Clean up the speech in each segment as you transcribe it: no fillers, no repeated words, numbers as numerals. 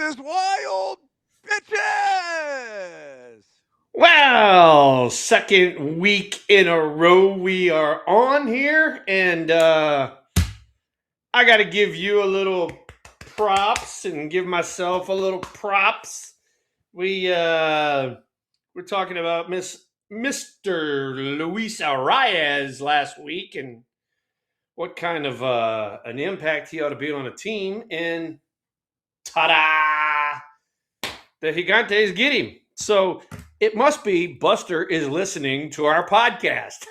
Deuces Wild, bitches! Well, second week in a row we are on here, and I got to give you a little props and give myself a little props. We're talking about Mr. Luis Arraez last week and what kind of an impact he ought to be on a team, and ta-da! The Gigantes get him. So it must be Buster is listening to our podcast.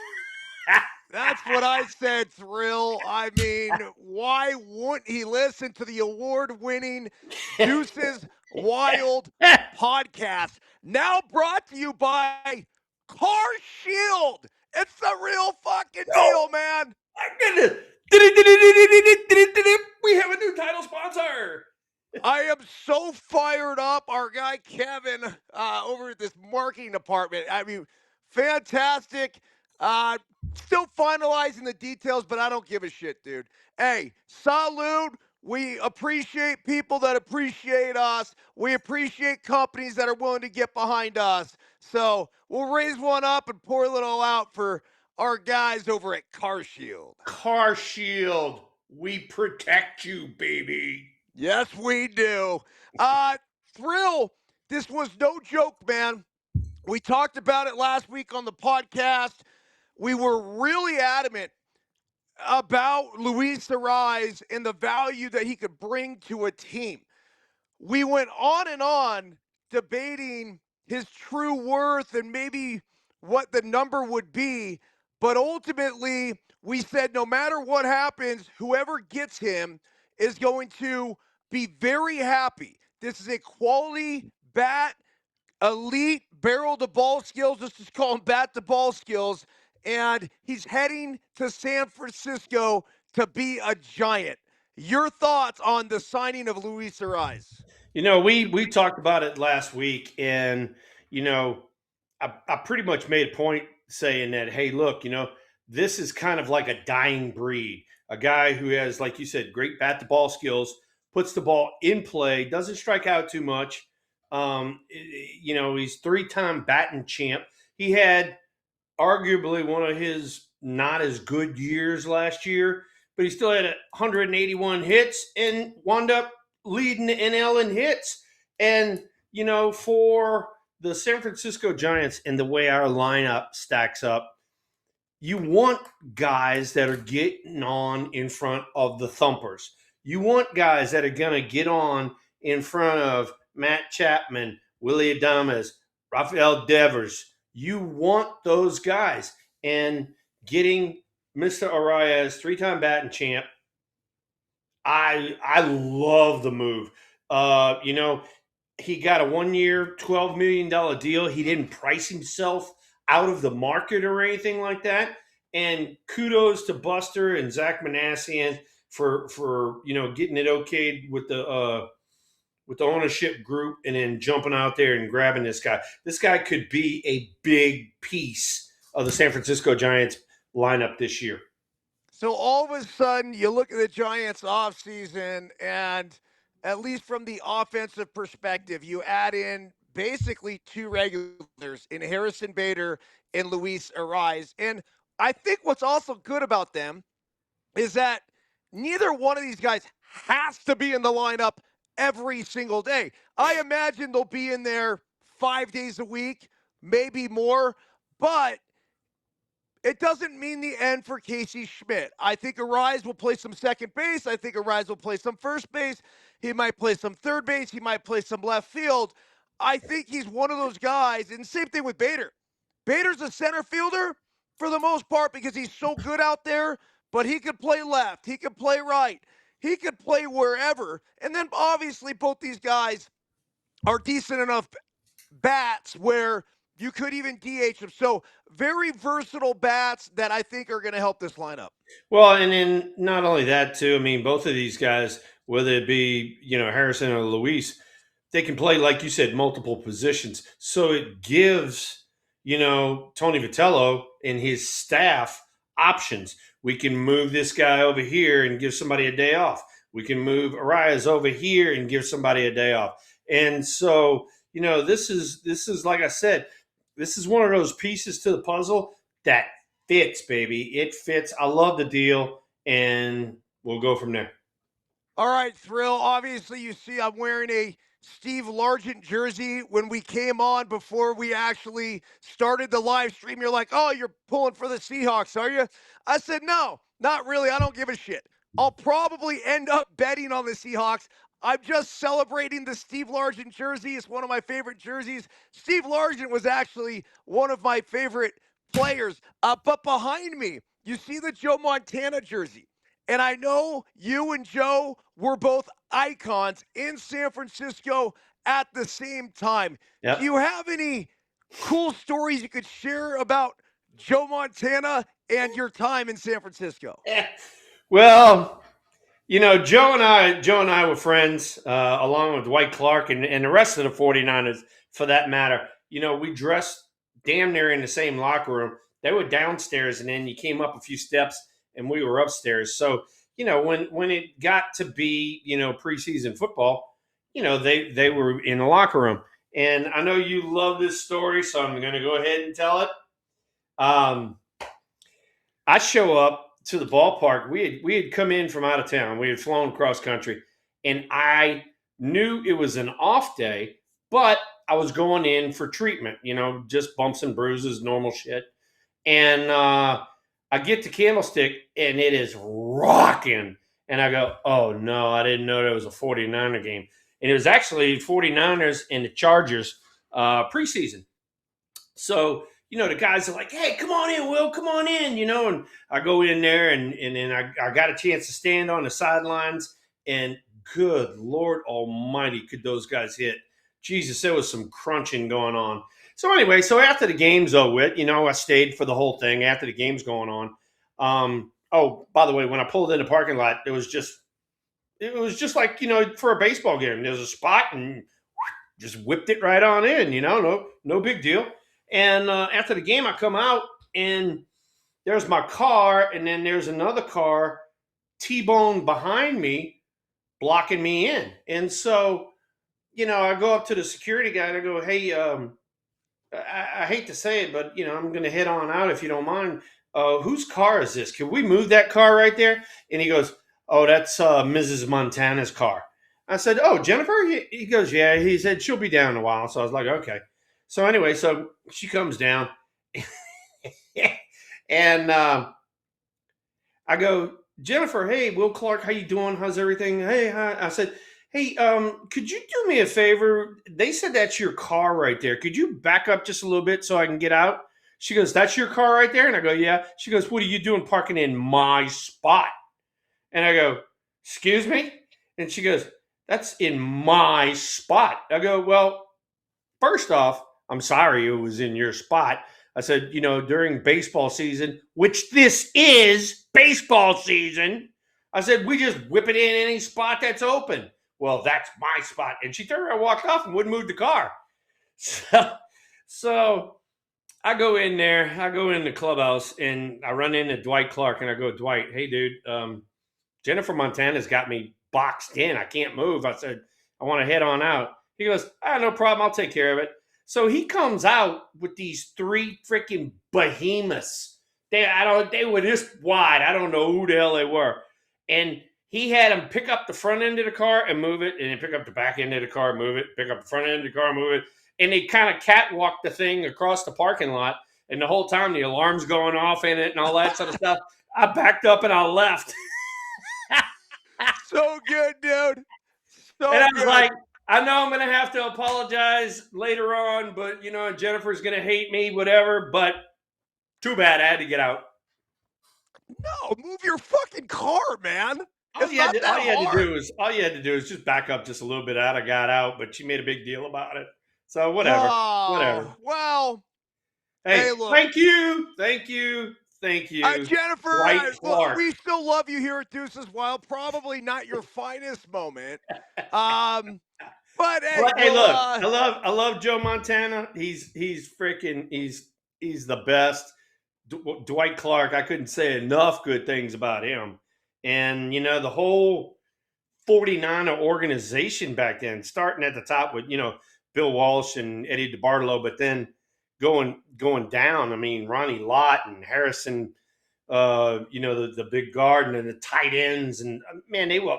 That's what I said, Thrill. I mean, why wouldn't he listen to the award winning Deuces Wild podcast? Now brought to you by Car Shield. It's the real fucking Oh, deal, man. my goodness. We have a new title sponsor. I am so fired up. Our guy Kevin over at this marketing department. I mean, fantastic. Still finalizing the details, but I don't give a shit, dude. Hey, salute. We appreciate people that appreciate us. We appreciate companies that are willing to get behind us. So we'll raise one up and pour a little out for our guys over at Car Shield. Car Shield. We protect you, baby. Yes, we do. Thrill, this was no joke, man. We talked about it last week on the podcast. We were really adamant about Luis Arraez and the value that he could bring to a team. We went on and on debating his true worth and maybe what the number would be. But ultimately, we said no matter what happens, whoever gets him is going to be very happy. This is a quality bat, elite barrel to ball skills. Let's just call him bat to ball skills. And he's heading to San Francisco to be a giant. Your thoughts on the signing of Luis Arraez? You know, we talked about it last week, and you know, I pretty much made a point saying that, hey, look, this is kind of like a dying breed. A guy who has, like you said, great bat to ball skills, puts the ball in play, doesn't strike out too much. He's three-time batting champ. He had arguably one of his not as good years last year, but he still had 181 hits and wound up leading the NL in hits. And, for the San Francisco Giants and the way our lineup stacks up, you want guys that are getting on in front of the thumpers. You want guys that are going to get on in front of Matt Chapman, Willie Adames, Rafael Devers. You want those guys. And getting Mr. Arraez, three-time batting champ, I love the move. He got a 1 year, $12 million deal. He didn't price himself out of the market or anything like that. And kudos to Buster and Zach Manassian for getting it okayed with the ownership group and then jumping out there and grabbing this guy. This guy could be a big piece of the San Francisco Giants lineup this year. So all of a sudden, you look at the Giants' offseason, and at least from the offensive perspective, you add in basically two regulars in Harrison Bader and Luis Arraez. And I think what's also good about them is that neither one of these guys has to be in the lineup every single day. I imagine they'll be in there 5 days a week, maybe more, but it doesn't mean the end for Casey Schmidt. I think Arraez will play some second base. I think Arraez will play some first base. He might play some third base. He might play some left field. I think he's one of those guys, and same thing with Bader. Bader's a center fielder for the most part because he's so good out there, but he could play left. He could play right. He could play wherever. And then obviously both these guys are decent enough bats where you could even DH them. So very versatile bats that I think are going to help this lineup. Well, and then not only that too. I mean, both of these guys, whether it be Harrison or Luis, they can play, like you said, multiple positions. So it gives Tony Vitello and his staff options. We can move this guy over here and give somebody a day off. We can move Arraez over here and give somebody a day off. And so, this is like I said, this is one of those pieces to the puzzle that fits, baby. It fits. I love the deal, and we'll go from there. All right, Thrill. Obviously, you see I'm wearing a Steve Largent jersey. When we came on before we actually started the live stream, you're like, oh, you're pulling for the Seahawks, are you? I said, no, not really. I don't give a shit. I'll probably end up betting on the Seahawks. I'm just celebrating the Steve Largent jersey. It's one of my favorite jerseys. Steve Largent was actually one of my favorite players. But behind me, you see the Joe Montana jersey. And I know you and Joe were both icons in San Francisco at the same time. Do Yep. you have any cool stories you could share about Joe Montana and your time in San Francisco? Well, Joe and I were friends, along with Dwight Clark and the rest of the 49ers for that matter. We dressed damn near in the same locker room. They were downstairs, and then you came up a few steps and we were upstairs. So, when it got to be, preseason football, they were in the locker room. And I know you love this story, so I'm going to go ahead and tell it. Um, I show up to the ballpark. We had come in from out of town. We had flown cross country, and I knew it was an off day, but I was going in for treatment. Just bumps and bruises, normal shit. And I get to Candlestick, and it is rocking. And I go, oh no, I didn't know there was a 49er game. And it was actually 49ers and the Chargers preseason. So, the guys are like, hey, come on in, Will, come on in, and I go in there and then I got a chance to stand on the sidelines, and good Lord Almighty, could those guys hit. Jesus, there was some crunching going on. So anyway, so after the game's over with, I stayed for the whole thing after the game's going on. Oh, by the way, when I pulled in the parking lot, it was just like, for a baseball game. There's a spot and just whipped it right on in, no big deal. And after the game, I come out and there's my car, and then there's another car T-boned behind me, blocking me in. And so, I go up to the security guy and I go, hey, I hate to say it, but I'm going to head on out if you don't mind. Whose car is this? Can we move that car right there? And he goes, oh, that's Mrs. Montana's car. I said, oh, Jennifer? He goes, yeah. He said, she'll be down in a while. So I was like, okay. So anyway, so she comes down, and I go, Jennifer, hey, Will Clark, how you doing? How's everything? Hey, hi. I said, hey, could you do me a favor? They said that's your car right there. Could you back up just a little bit so I can get out? She goes, that's your car right there? And I go, yeah. She goes, what are you doing parking in my spot? And I go, excuse me? And she goes, that's in my spot. I go, well, first off, I'm sorry it was in your spot. I said, during baseball season, which this is baseball season, I said, we just whip it in any spot that's open. Well, that's my spot. And she turned around and walked off and wouldn't move the car. So I go in there, I go in the clubhouse, and I run into Dwight Clark, and I go, Dwight, hey, dude, Jennifer Montana's got me boxed in. I can't move. I said, I want to head on out. He goes, no problem. I'll take care of it. So he comes out with these three freaking behemoths. They were this wide. I don't know who the hell they were. And he had them pick up the front end of the car and move it, and then pick up the back end of the car, move it, pick up the front end of the car, move it. And they kind of catwalk the thing across the parking lot. And the whole time the alarm's going off in it and all that sort of stuff. I backed up and I left. So good, dude. So And I was good. like, I know I'm going to have to apologize later on, but, Jennifer's going to hate me, whatever. But too bad. I had to get out. No, move your fucking car, man. All It's you had not that hard. to do is just back up just a little bit out. I got out, but she made a big deal about it. So whatever. Oh, well, hey, Hey, look. thank you. Thank you. Thank you. Jennifer, Dwight look, Clark. we still love you here at Deuces Wild. Probably not your finest moment. But hey, Hey, look, we'll I love Joe Montana. He's the best. Dwight Clark, I couldn't say enough good things about him. And the whole 49er organization back then, starting at the top with, Bill Walsh and Eddie DeBartolo, but then going down. I mean, Ronnie Lott and Harrison, the big guard and then the tight ends, and man, they were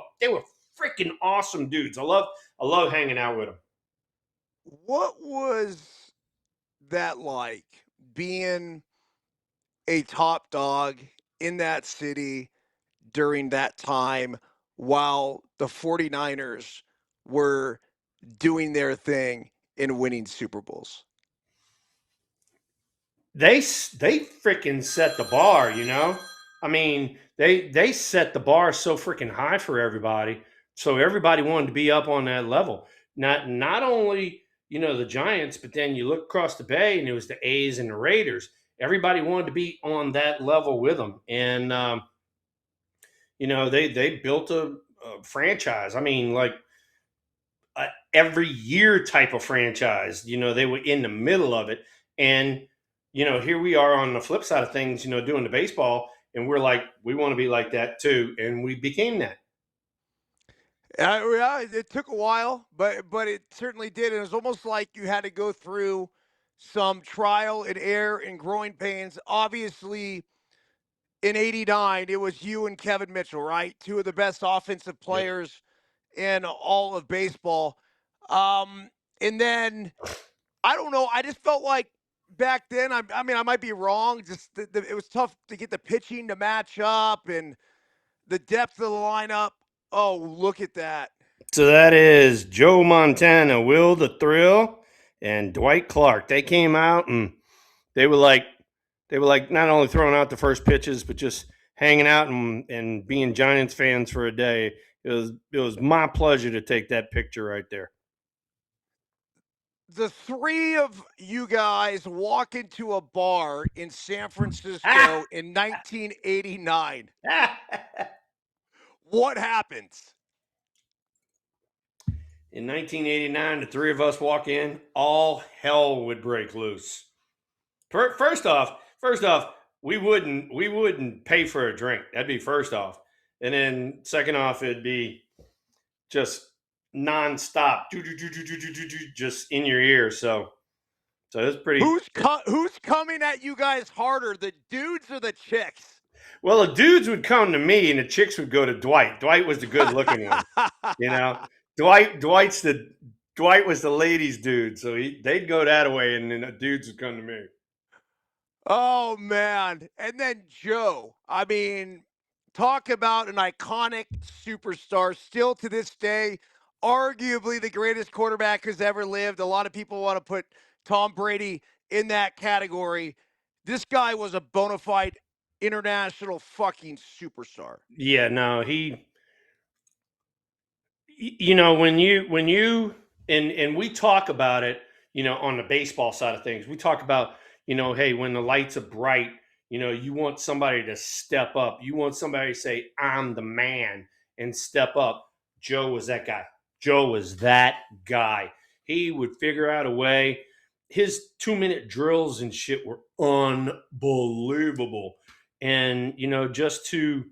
freaking awesome dudes. I love hanging out with them. What was that like being a top dog in that city during that time while the 49ers were doing their thing and winning Super Bowls? They freaking set the bar. I mean, they set the bar so freaking high for everybody, so everybody wanted to be up on that level. Not only the Giants, but then you look across the bay and it was the A's and the Raiders. Everybody wanted to be on that level with them, and they built a franchise. I mean, like every year type of franchise. They were in the middle of it, and here we are on the flip side of things. Doing the baseball, and we're like, we want to be like that too, and we became that. Yeah, it took a while, but it certainly did. And it was almost like you had to go through some trial and error and growing pains. Obviously, in '89, it was you and Kevin Mitchell, right? Two of the best offensive Yep. players in all of baseball. Um, and then I don't know. I just felt like back then. I mean, I might be wrong. Just it was tough to get the pitching to match up and the depth of the lineup. Oh, look at that. So that is Joe Montana, Will the Thrill, and Dwight Clark. They came out and they were like they were like not only throwing out the first pitches, but just hanging out and being Giants fans for a day. It was my pleasure to take that picture right there. The three of you guys walk into a bar in San Francisco in 1989. What happens? In 1989, the three of us walk in, all hell would break loose. First off, we wouldn't pay for a drink. That'd be first off, and then second off, it'd be just nonstop, just in your ear. So it's pretty. Who's coming at you guys harder, the dudes or the chicks? Well, the dudes would come to me, and the chicks would go to Dwight. Dwight was the good looking one, you know. Dwight was the ladies' dude, so they'd go that way, and then the dudes would come to me. Oh man. And then Joe. I mean, talk about an iconic superstar still to this day, arguably the greatest quarterback who's ever lived. A lot of people want to put Tom Brady in that category. This guy was a bona fide international fucking superstar. Yeah, no, when you and we talk about it, on the baseball side of things, we talk about, hey, when the lights are bright, you want somebody to step up. You want somebody to say, I'm the man, and step up. Joe was that guy. Joe was that guy. He would figure out a way. His 2-minute drills and shit were unbelievable. And, just to,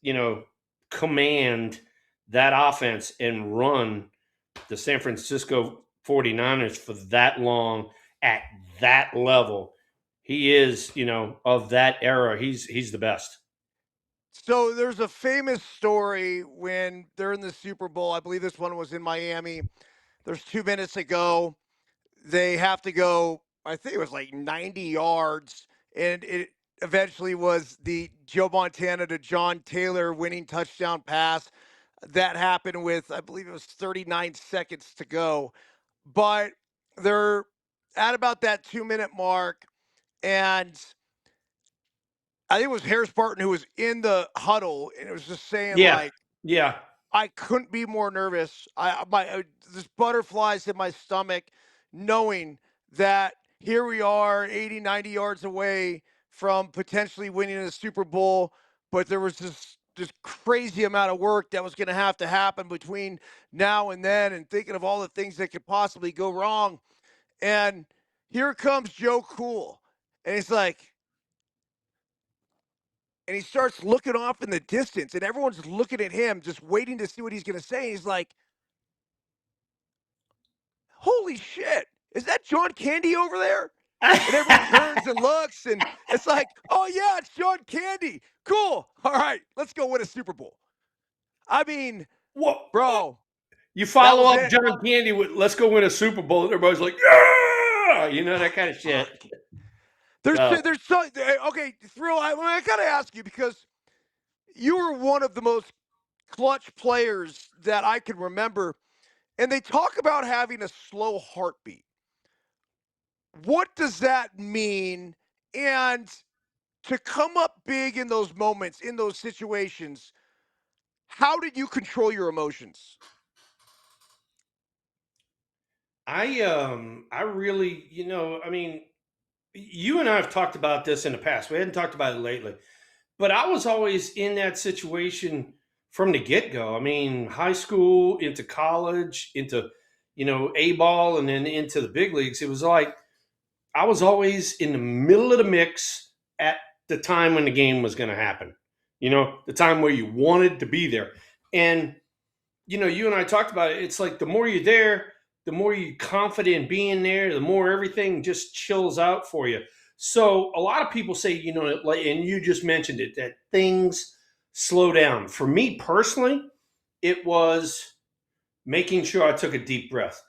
you know, command that offense and run the San Francisco 49ers for that long at that level. He is, of that era, he's the best. So there's a famous story when they're in the Super Bowl. I believe this one was in Miami. There's 2 minutes to go. They have to go, I think it was like 90 yards, and it eventually was the Joe Montana to John Taylor winning touchdown pass. That happened with, I believe it was 39 seconds to go. But they're at about that 2 minute mark, and I think it was Harris Barton who was in the huddle, and it was just saying, Yeah. like, Yeah. I couldn't be more nervous. This butterflies in my stomach, knowing that here we are, 80, 90 yards away from potentially winning a Super Bowl, but there was this crazy amount of work that was going to happen between now and then, and thinking of all the things that could possibly go wrong. And here comes Joe Cool, and he's like, and he starts looking off in the distance, and everyone's looking at him, just waiting to see what he's going to say. And he's like, "Holy shit, is that John Candy over there?" And everyone turns and looks, and it's like, "Oh yeah, it's John Candy. Cool. All right, let's go win a Super Bowl." I mean, What? bro, You that follow was up it. John Candy with "Let's go win a Super Bowl," and everybody's like, "Yeah!" You know, that kind of shit. Fuck. So, There's so okay, Thrill. I gotta ask you because you were one of the most clutch players that I can remember, and they talk about having a slow heartbeat. What does that mean? And to come up big in those moments, in those situations, how did you control your emotions? I really, I mean, you and I have talked about this in the past. We hadn't talked about it lately, but I was always in that situation from the get go. I mean, high school into college, into A ball, and then into the big leagues. It was like I was always in the middle of the mix at the time when the game was going to happen. The time where you wanted to be there, and you and I talked about it. It's like the more you're there, the more you're confident in being there, the more everything just chills out for you. So a lot of people say, like, and you just mentioned it, that things slow down. For me personally, it was making sure I took a deep breath.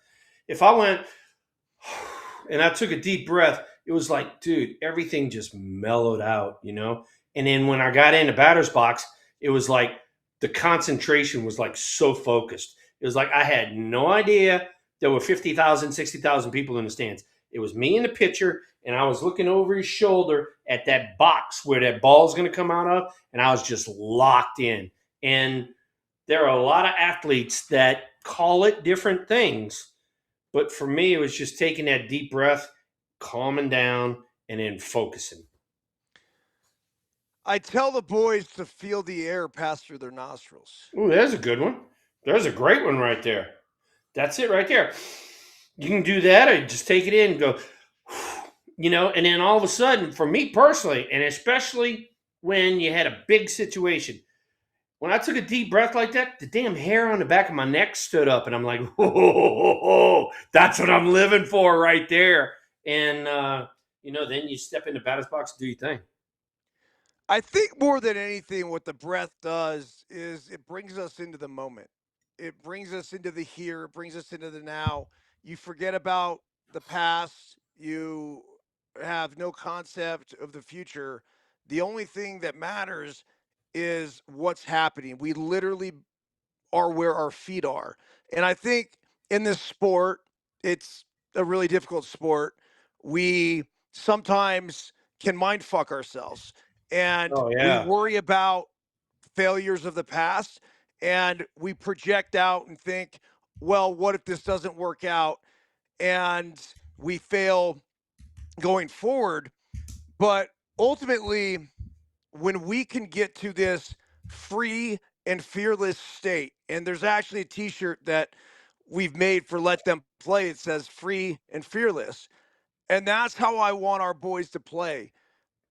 If I went and I took a deep breath, it was like, dude, everything just mellowed out. And then when I got in the batter's box, it was like the concentration was like so focused. It was like I had no idea there were 50,000, 60,000 people in the stands. It was me and the pitcher, and I was looking over his shoulder at that box where that ball's going to come out of, and I was just locked in. And there are a lot of athletes that call it different things, but for me, it was just taking that deep breath, calming down, and then focusing. I tell the boys to feel the air pass through their nostrils. Ooh, there's a good one. There's a great one right there. That's it right there. You can do that, or just take it in and go, and then all of a sudden, for me personally, and especially when you had a big situation, when I took a deep breath like that, the damn hair on the back of my neck stood up, and I'm like, "Whoa, that's what I'm living for right there." And then you step in the batter's box, and do your thing. I think more than anything, what the breath does is it brings us into the moment. It brings us into the here. It brings us into the now. You forget about the past. You have no concept of the future. The only thing that matters is what's happening. We literally are where our feet are. And I think in this sport, it's a really difficult sport. We sometimes can mind fuck ourselves and Oh we yeah, worry about failures of the past and we project out and think, well, what if this doesn't work out and we fail going forward? But ultimately, when we can get to this free and fearless state, and there's actually a t-shirt that we've made for Let Them Play. It says free and fearless. And that's how I want our boys to play.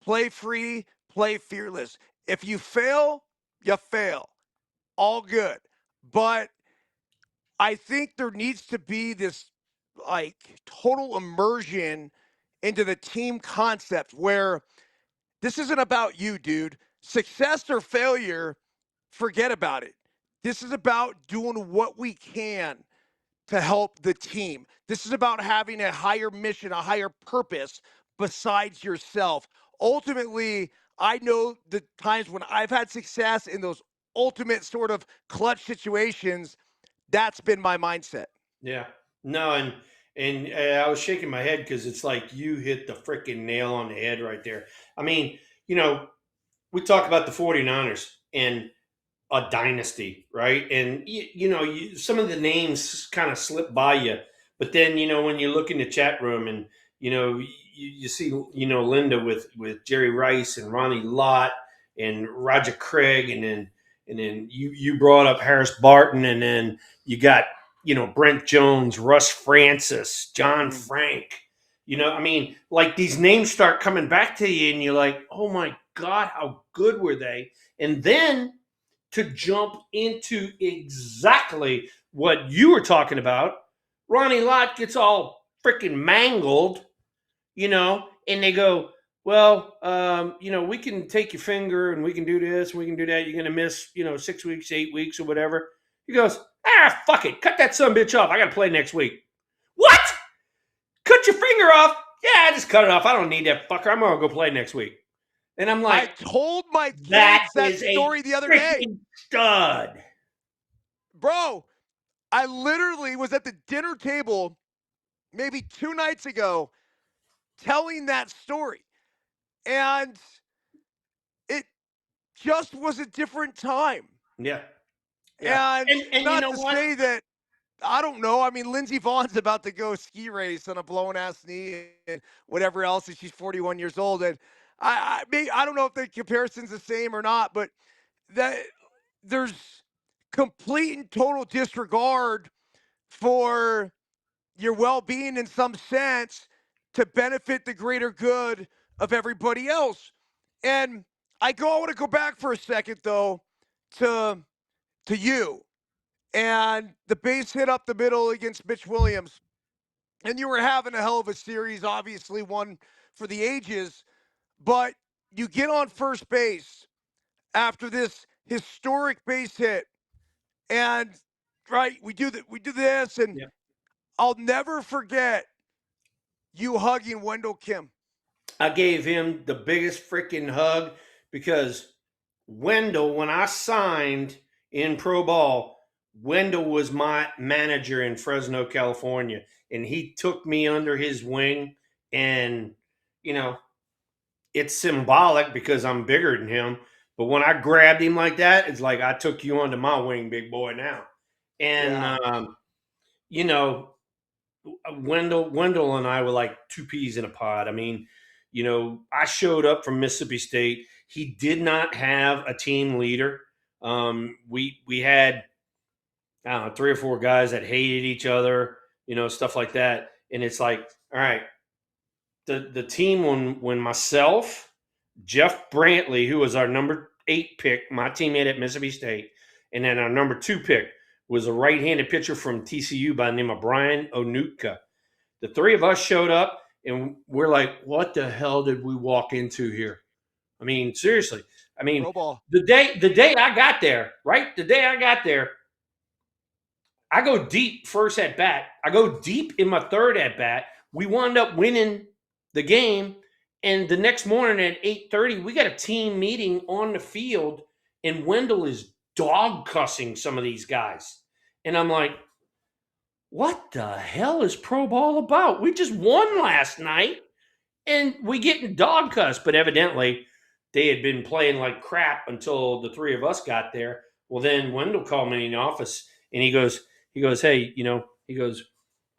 Play free, play fearless. If you fail, you fail. All good. But I think there needs to be this like total immersion into the team concept where this isn't about you, dude. Success or failure, forget about it. This is about doing what we can to help the team. This is about having a higher mission, a higher purpose besides yourself. Ultimately, I know the times when I've had success in those ultimate sort of clutch situations, that's been my mindset. yeah. No, and I was shaking my head because it's like you hit the freaking nail on the head right there. I mean, we talk about the 49ers and a dynasty, right? And some of the names kind of slip by you, but then when you look in the chat room and you see Linda with Jerry Rice and Ronnie Lott and Roger Craig, and then you brought up Harris Barton, and then you got Brent Jones, Russ Francis, John Frank, You know, I mean, like these names start coming back to you, and you're like, oh my God, how good were they? And then to jump into exactly what you were talking about, Ronnie Lott gets all freaking mangled, you know, and they go, well, you know, we can take your finger and we can do this, and we can do that. You're going to miss, you know, 6 weeks, 8 weeks, or whatever. He goes, fuck it. Cut that son bitch off. I got to play next week. What? Cut your finger off? Yeah, just cut it off. I don't need that fucker. I'm going to go play next week. And I'm I like, told my that kids that is a story the other day. freaking stud. Bro, I literally was at the dinner table maybe 2 nights ago telling that story. And it just was a different time. Yeah. Yeah. And And you not know to what? say that I don't know. I mean, Lindsey Vaughn's about to go ski race on a blown ass knee and whatever else, and she's 41 years old. And I don't know if the comparison's the same or not, but that there's complete and total disregard for your well-being in some sense to benefit the greater good of everybody else. And I want to go back for a second though to you and the base hit up the middle against Mitch Williams. And you were having a hell of a series, obviously one for the ages, but you get on first base after this historic base hit, and right, we do this, and Yeah. I'll never forget you hugging Wendell Kim. I gave him the biggest freaking hug because Wendell, when I signed in pro ball, Wendell was my manager in Fresno, California, and he took me under his wing. And, you know, it's symbolic because I'm bigger than him. But when I grabbed him like that, it's like I took you under my wing, big boy, now. And, Yeah. you know, Wendell and I were like two peas in a pod. I mean, you know, I showed up from Mississippi State. He did not have a team leader. We had, I don't know, 3 or 4 guys that hated each other, you know, stuff like that. And it's like, all right, the team when myself, Jeff Brantley, who was our number 8 pick, my teammate at Mississippi State, and then our number 2 pick was a right-handed pitcher from TCU by the name of Brian Onutka. The 3 of us showed up, and we're like, what the hell did we walk into here? I mean, seriously. I mean, Pro ball. the day I got there, right? The day I got there, I go deep first at bat. I go deep in my third at bat. We wound up winning the game. And the next morning at 8:30, we got a team meeting on the field, and Wendell is dog cussing some of these guys. And I'm like, what the hell is pro ball about? We just won last night and we getting dog cussed. But evidently, they had been playing like crap until the 3 of us got there. Well, then Wendell called me in the office and he goes, hey, you know, he goes,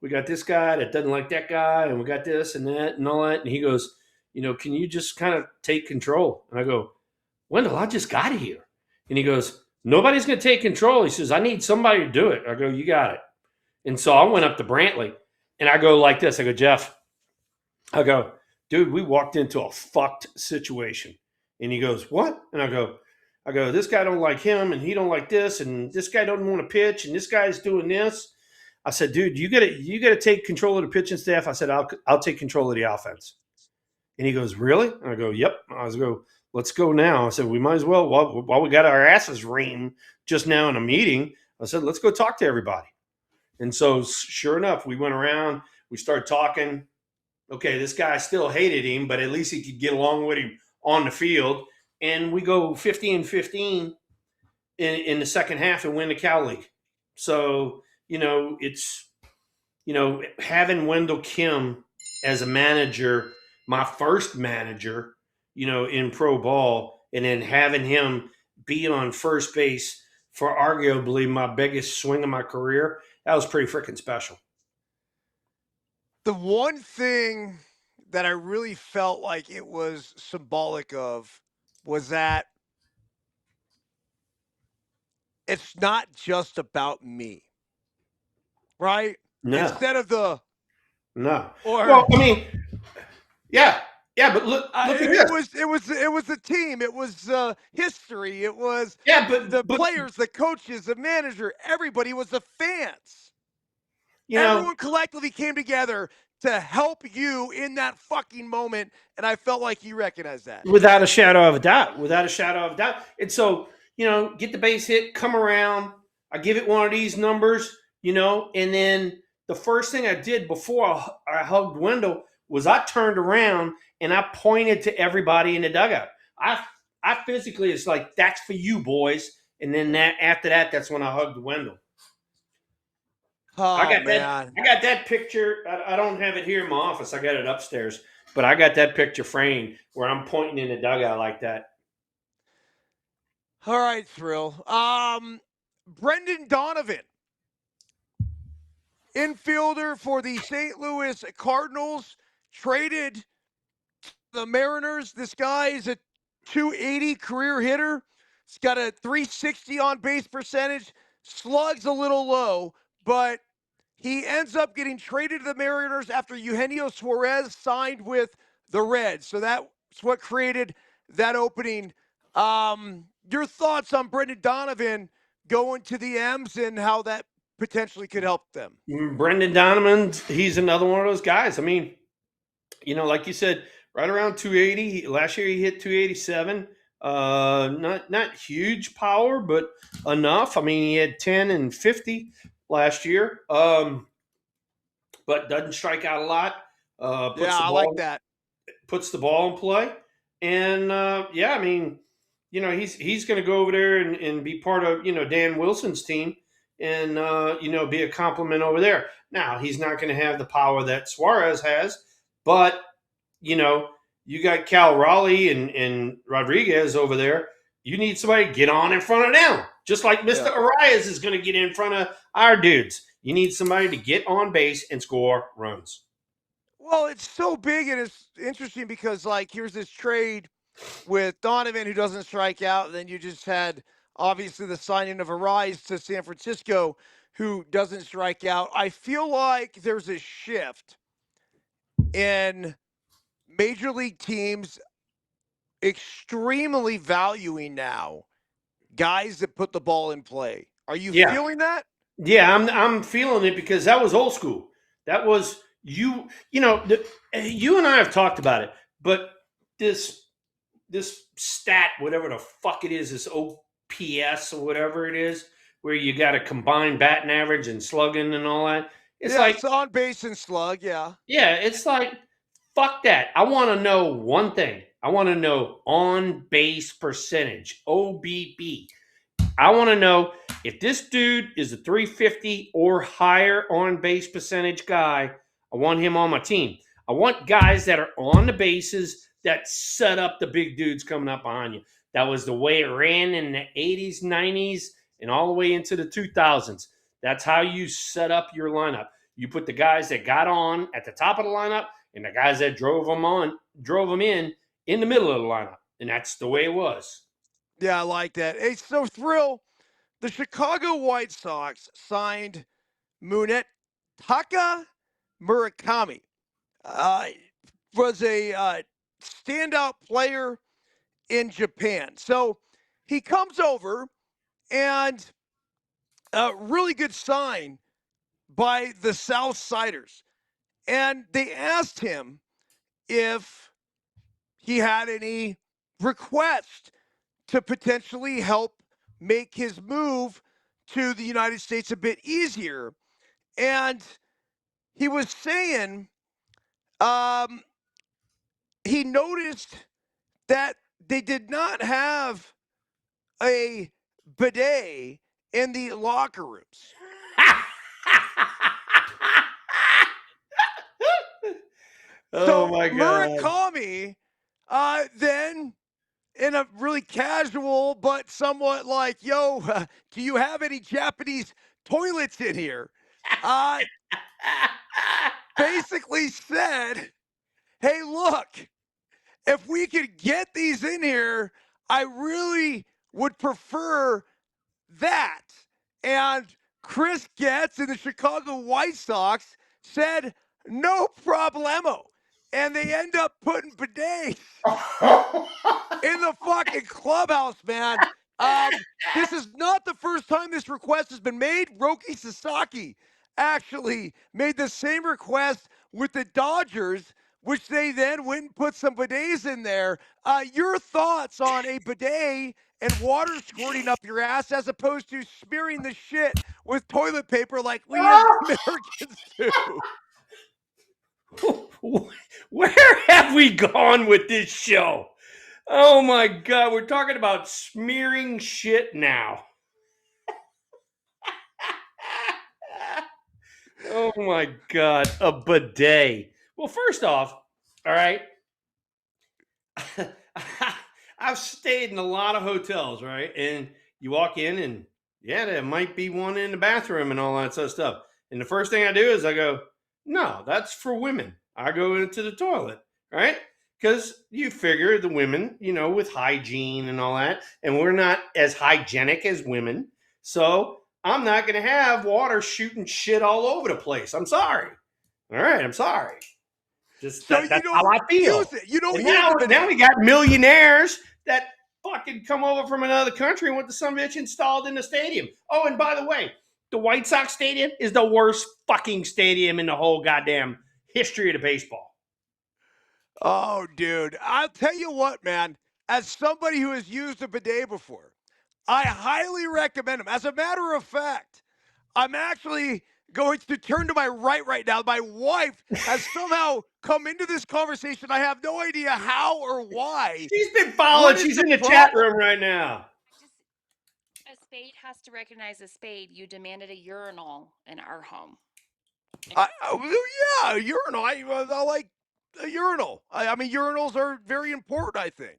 we got this guy that doesn't like that guy, and we got this and that and all that. And he goes, you know, can you just kind of take control? And I go, Wendell, I just got here. And he goes, nobody's going to take control. He says, I need somebody to do it. I go, you got it. And so I went up to Brantley and I go like this. I go, Jeff, I go, dude, we walked into a fucked situation. And he goes, what? And I go, this guy don't like him, and he don't like this, and this guy doesn't want to pitch, and this guy's doing this. I said, dude, you gotta take control of the pitching staff. I said, I'll take control of the offense. And he goes, really? And I go, yep. I was go, let's go now. I said, we might as well while we got our asses reamed just now in a meeting. I said, let's go talk to everybody. And so sure enough, we went around, we started talking. Okay, this guy still hated him, but at least he could get along with him on the field. And we go 50-15 in the second half and win the Cal League. So, you know, it's, you know, having Wendell Kim as a manager, my first manager, you know, in pro ball, and then having him be on first base for arguably my biggest swing of my career, that was pretty freaking special. The one thing that I really felt like it was symbolic of was that it's not just about me, right? No. Instead of the No. Or Well, I mean, yeah, yeah, but look at this. it was a team. It was history. It was Yeah, the but players, the coaches, the manager. Everybody was the fans. you know, Everyone collectively came together to help you in that fucking moment, and I felt like you recognized that. without a shadow of a doubt, without a shadow of a doubt. And so, get the base hit, come around. I give it one of these numbers, and then the first thing I did before I hugged Wendell was I turned around and I pointed to everybody in the dugout. I physically, it's like, that's for you, boys. And then after that, that's when I hugged Wendell. I Oh got that. man. I got that picture. I don't have it here in my office. I got it upstairs, but I got that picture framed where I'm pointing in the dugout like that. All right, Thrill. Brendan Donovan, infielder for the St. Louis Cardinals, traded the Mariners. This guy is a 280 career hitter. He's got a 360 on base percentage. Slugs a little low, but he ends up getting traded to the Mariners after Eugenio Suarez signed with the Reds. So that's what created that opening. Your thoughts on Brendan Donovan going to the M's and how that potentially could help them? Brendan Donovan, he's another one of those guys. I mean, like you said, right around 280. Last year he hit 287. Not huge power, but enough. I mean, he had 10 and 50 last year. But doesn't strike out a lot. Yeah, I like that. Puts the ball in play, and yeah, I mean, he's going to go over there and be part of Dan Wilson's team, and be a compliment over there. Now he's not going to have the power that Suarez has, but you got Cal Raleigh and Rodriguez over there. You need somebody to get on in front of them, just like Mr. Arraez is going to get in front of our dudes. You need somebody to get on base and score runs. Well, it's so big and it's interesting because, like, here's this trade with Donovan who doesn't strike out. And then you just had obviously the signing of Arraez to San Francisco who doesn't strike out. I feel like there's a shift in major league teams extremely valuing now guys that put the ball in play. Are you Yeah, feeling that? yeah, I'm feeling it because that was old school. That was you. You and I have talked about it, but this stat, whatever the fuck it is, this OPS or whatever it is, where you got to combine batting average and slugging and all that. It's Yeah, like, it's on base and slug. Yeah. yeah, it's like, fuck that. I want to know one thing. I want to know on base percentage, OBP. I want to know if this dude is a 350 or higher on base percentage guy. I want him on my team. I want guys that are on the bases that set up the big dudes coming up behind you. That was the way it ran in the 80s, 90s, and all the way into the 2000s. That's how you set up your lineup. You put the guys that got on at the top of the lineup and the guys that drove them in the middle of the lineup. And that's the way it was. Yeah, I like that. Hey, so Thrill, the Chicago White Sox signed Munetaka Murakami. Uh, was a standout player in Japan. So he comes over and a really good sign by the South Siders. And they asked him if he had any request to potentially help make his move to the United States a bit easier. And he was saying um, he noticed that they did not have a bidet in the locker rooms. Oh So my God. Murakami then in a really casual but somewhat like, yo, do you have any Japanese toilets in here? Uh, basically said, hey, look, if we could get these in here, I really would prefer that. And Chris Getz in the Chicago White Sox said, No problemo. And they end up putting bidets in the fucking clubhouse, man. This is not the first time this request has been made. Roki Sasaki actually made the same request with the Dodgers, which they then went and put some bidets in there. Your thoughts on a bidet and water squirting up your ass as opposed to smearing the shit with toilet paper like we as Americans do? Where have we gone with this show? Oh my God, we're talking about smearing shit now. Oh my God, a bidet. Well, first off, all right, I've stayed in a lot of hotels, right? And you walk in and yeah, there might be one in the bathroom and all that sort of stuff. And the first thing I do is I go, no, that's for women. I go into the toilet, right? Because you figure the women, with hygiene and all that, and we're not as hygienic as women. So I'm not going to have water shooting shit all over the place. I'm sorry. All right, I'm sorry. Just So that's you how don't I feel. use it. You don't And use now, the now bidet. we got millionaires that fucking come over from another country and want the son of a bitch installed in the stadium. Oh, and by the way, the White Sox stadium is the worst fucking stadium in the whole goddamn history of the baseball. Oh, dude. I'll tell you what, man. As somebody who has used a bidet before, I highly recommend them. As a matter of fact, I'm actually going to turn to my right now. My wife has somehow come into this conversation. I have no idea how or why. She's been followed. What is She's the in the chat problem? room right now. Just a spade has to recognize a spade. You demanded a urinal in our home. Yeah, urinal. I like a urinal. I mean, urinals are very important, I think.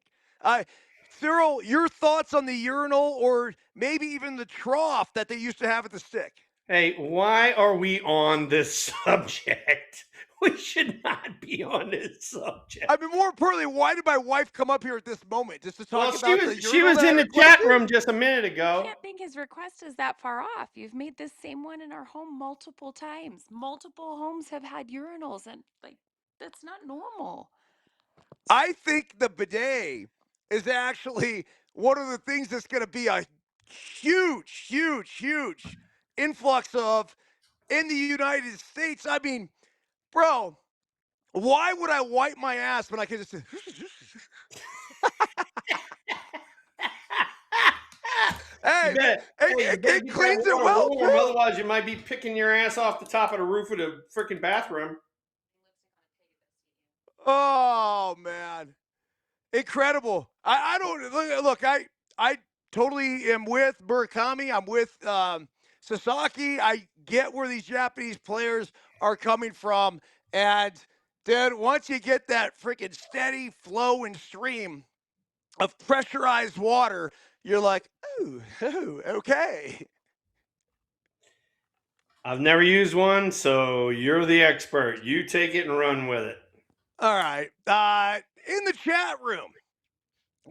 Cyril, your thoughts on the urinal or maybe even the trough that they used to have at the stick? Hey, why are we on this subject? We should not be on this subject. I mean, more importantly, why did my wife come up here at this moment? Just to talk Well, she about the was she urinal was that I in the chat requested? room just a minute I ago. can't think his request is that far off. You've made this same one in our home multiple times. Multiple homes have had urinals, and that's not normal. I think the bidet is actually one of the things that's going to be a huge influx of in the United States. I mean, bro, why would I wipe my ass when I can just You hey, better, hey, you better it get that cleans it water well warm, too. otherwise you might be picking your ass off the top of the roof of the freaking bathroom. Oh man, incredible. I don't look. I totally am with Murakami. I'm with Sasaki. I get where these Japanese players are coming from, and then once you get that freaking steady flow and stream of pressurized water, you're like, ooh, okay. I've never used one, so you're the expert. You take it and run with it. All right. In the chat room,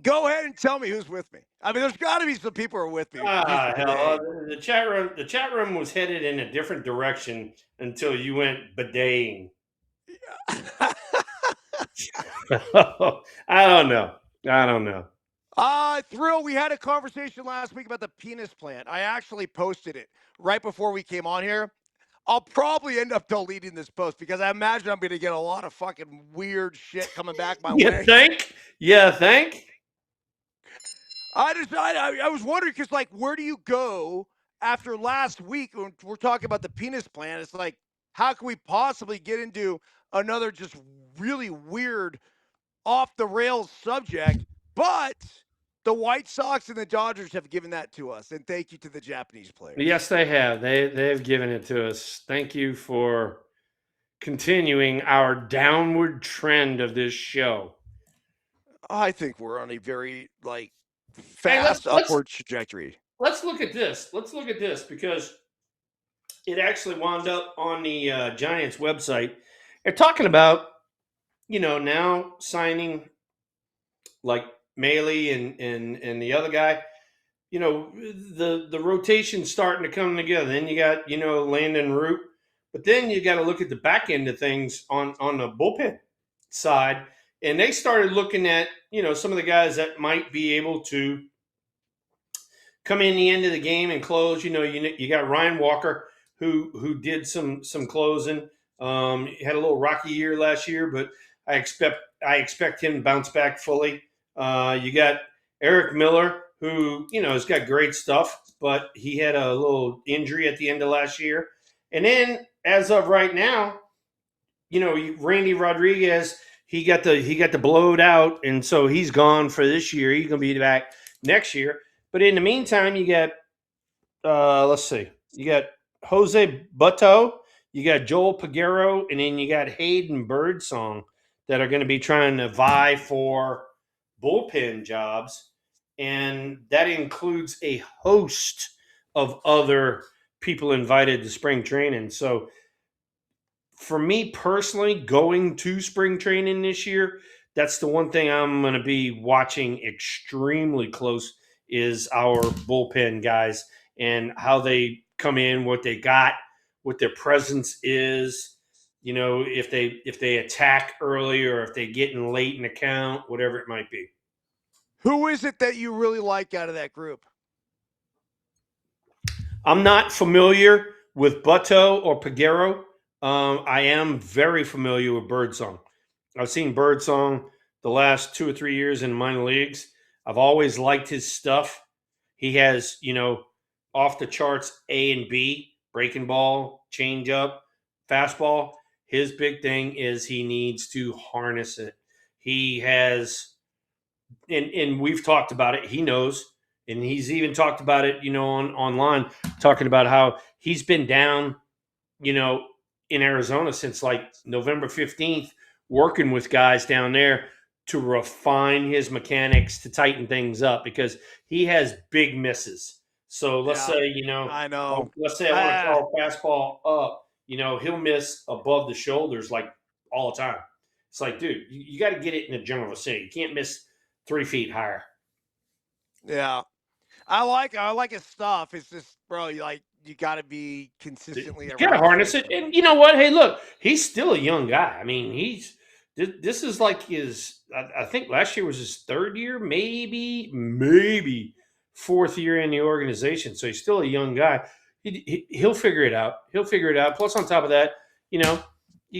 go ahead and tell me who's with me. I mean, there's got to be some people who are with me using Hell, bidet. the chat room was headed in a different direction until you went bideting. I don't know. Thrill, we had a conversation last week about the penis plant. I actually posted it right before we came on here. I'll probably end up deleting this post because I imagine I'm going to get a lot of fucking weird shit coming back my You way. think? You think? I was wondering because, like, where do you go after last week when we're talking about the penis plant? It's like, how can we possibly get into another just really weird off the rails subject? But the White Sox and the Dodgers have given that to us, and thank you to the Japanese players. Yes, they have. They've given it to us. Thank you for continuing our downward trend of this show. I think we're on a very Hey, fast upward trajectory. let's look at this. Let's look at this because it actually wound up on the Giants website. They're talking about now signing like Maley and the other guy. The rotation's starting to come together. Then you got Landon Root, But then you got to look at the back end of things on the bullpen side, and they started looking at some of the guys that might be able to come in the end of the game and close. You got Ryan Walker who did some closing. He had a little rocky year last year, but I expect him to bounce back fully. You got Eric Miller, who has got great stuff, but he had a little injury at the end of last year. And then as of right now, Randy Rodriguez, he got the blowed out, and so he's gone for this year. He's going to be back next year. But in the meantime, you got let's see, you got Jose Butto, you got Joel Peguero, and then you got Hayden Birdsong that are going to be trying to vie for bullpen jobs, and that includes a host of other people invited to spring training. So for me personally, going to spring training this year, that's the one thing I'm going to be watching extremely close is our bullpen guys and how they come in, what they got, what their presence is. If they attack early or if they get in late in the count, whatever it might be. Who is it that you really like out of that group? I'm not familiar with Butto or Peguero. I am very familiar with Birdsong. I've seen Birdsong the last 2 or 3 years in minor leagues. I've always liked his stuff. He has, off the charts A and B, breaking ball, change up, fastball. His big thing is he needs to harness it. He has, and we've talked about it. He knows, and he's even talked about it, online, talking about how he's been down, in Arizona since like November 15th, working with guys down there to refine his mechanics, to tighten things up, because he has big misses. So let's say, I know. let's say I want to call fastball up, he'll miss above the shoulders like all the time. It's like, dude, you got to get it in the general vicinity. You can't miss 3 feet higher. Yeah. I like his stuff. It's just, bro, you got to be consistently You got to harness it. And you know what? Hey, look, he's still a young guy. I mean, this is like I think last year was his 3rd year, maybe 4th year in the organization. So he's still a young guy. He'll figure it out. Plus, on top of that, you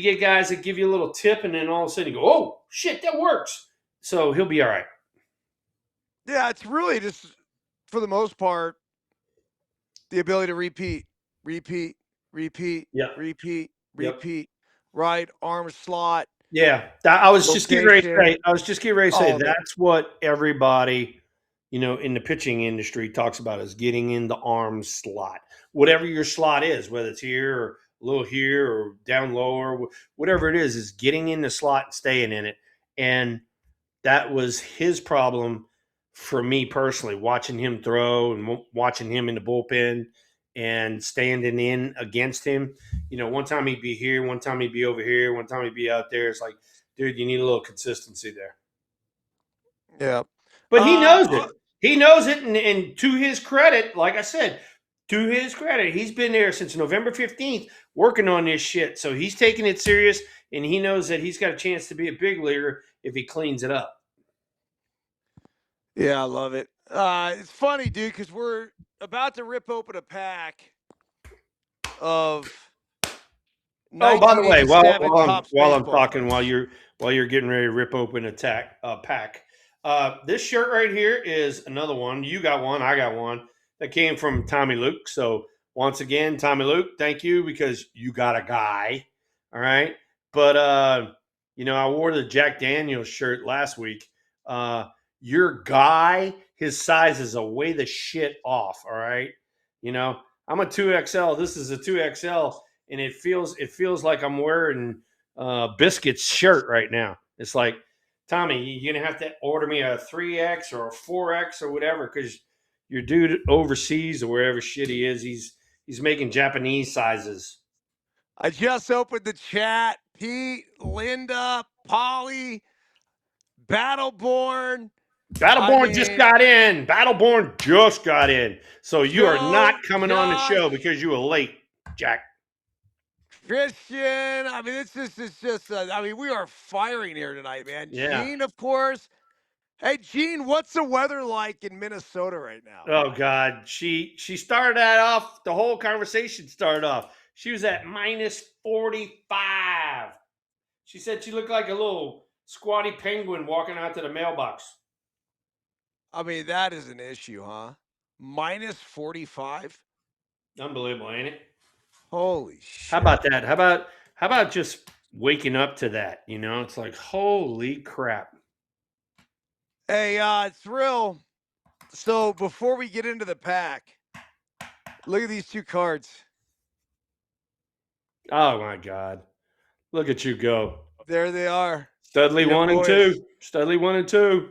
get guys that give you a little tip, and then all of a sudden you go, oh, shit, that works. So he'll be all right. Yeah, it's really just, for the most part, the ability to repeat, Yeah. repeat, right arm slot. Yeah, I was just getting ready to say. Oh, That's what everybody, in the pitching industry talks about, is getting in the arm slot. Whatever your slot is, whether it's here or a little here or down lower, whatever it is getting in the slot and staying in it. And that was his problem for me personally, watching him throw and watching him in the bullpen and standing in against him. One time he'd be here, one time he'd be over here, one time he'd be out there. It's like, dude, you need a little consistency there. Yeah. But he knows it. He knows it, and to his credit, like I said, to his credit, he's been there since November 15th working on this shit. So he's taking it serious, and he knows that he's got a chance to be a big leaguer if he cleans it up. Yeah, I love it. It's funny, dude, because we're about to rip open a pack of. Oh, by the way, while I'm baseball. talking, while you're getting ready to rip open a pack, this shirt right here is another one. You got one, I got one that came from Tommy Luke. So once again, Tommy Luke, thank you, because you got a guy. All right, but I wore the Jack Daniels shirt last week. Your guy, his size is a way the shit off. All right, I'm a 2XL. This is a 2XL. And it feels like I'm wearing Biscuit's shirt right now. It's like, Tommy, you're going to have to order me a 3X or a 4X or whatever, because your dude overseas or wherever shit he is, he's making Japanese sizes. I just opened the chat. Pete, Linda, Polly, Battleborn. Just got in. Battleborn just got in. So you are not coming on the show because you were late, Jack. Christian. I mean, it's just. I mean, we are firing here tonight, man. Yeah. Gene, of course. Hey, Gene, what's the weather like in Minnesota right now? Oh God. She started that off. The whole conversation started off. She was at minus 45. She said she looked like a little squatty penguin walking out to the mailbox. I mean, that is an issue, huh? Minus 45. Unbelievable, ain't it? Holy How shit. about that? How about just waking up to that? You know, it's like holy crap. Hey, Thrill. So before we get into the pack, look at these two cards. Oh my God. Look at you go. There they are. Studley Your 1 and boys. 2. Studley 1 and 2.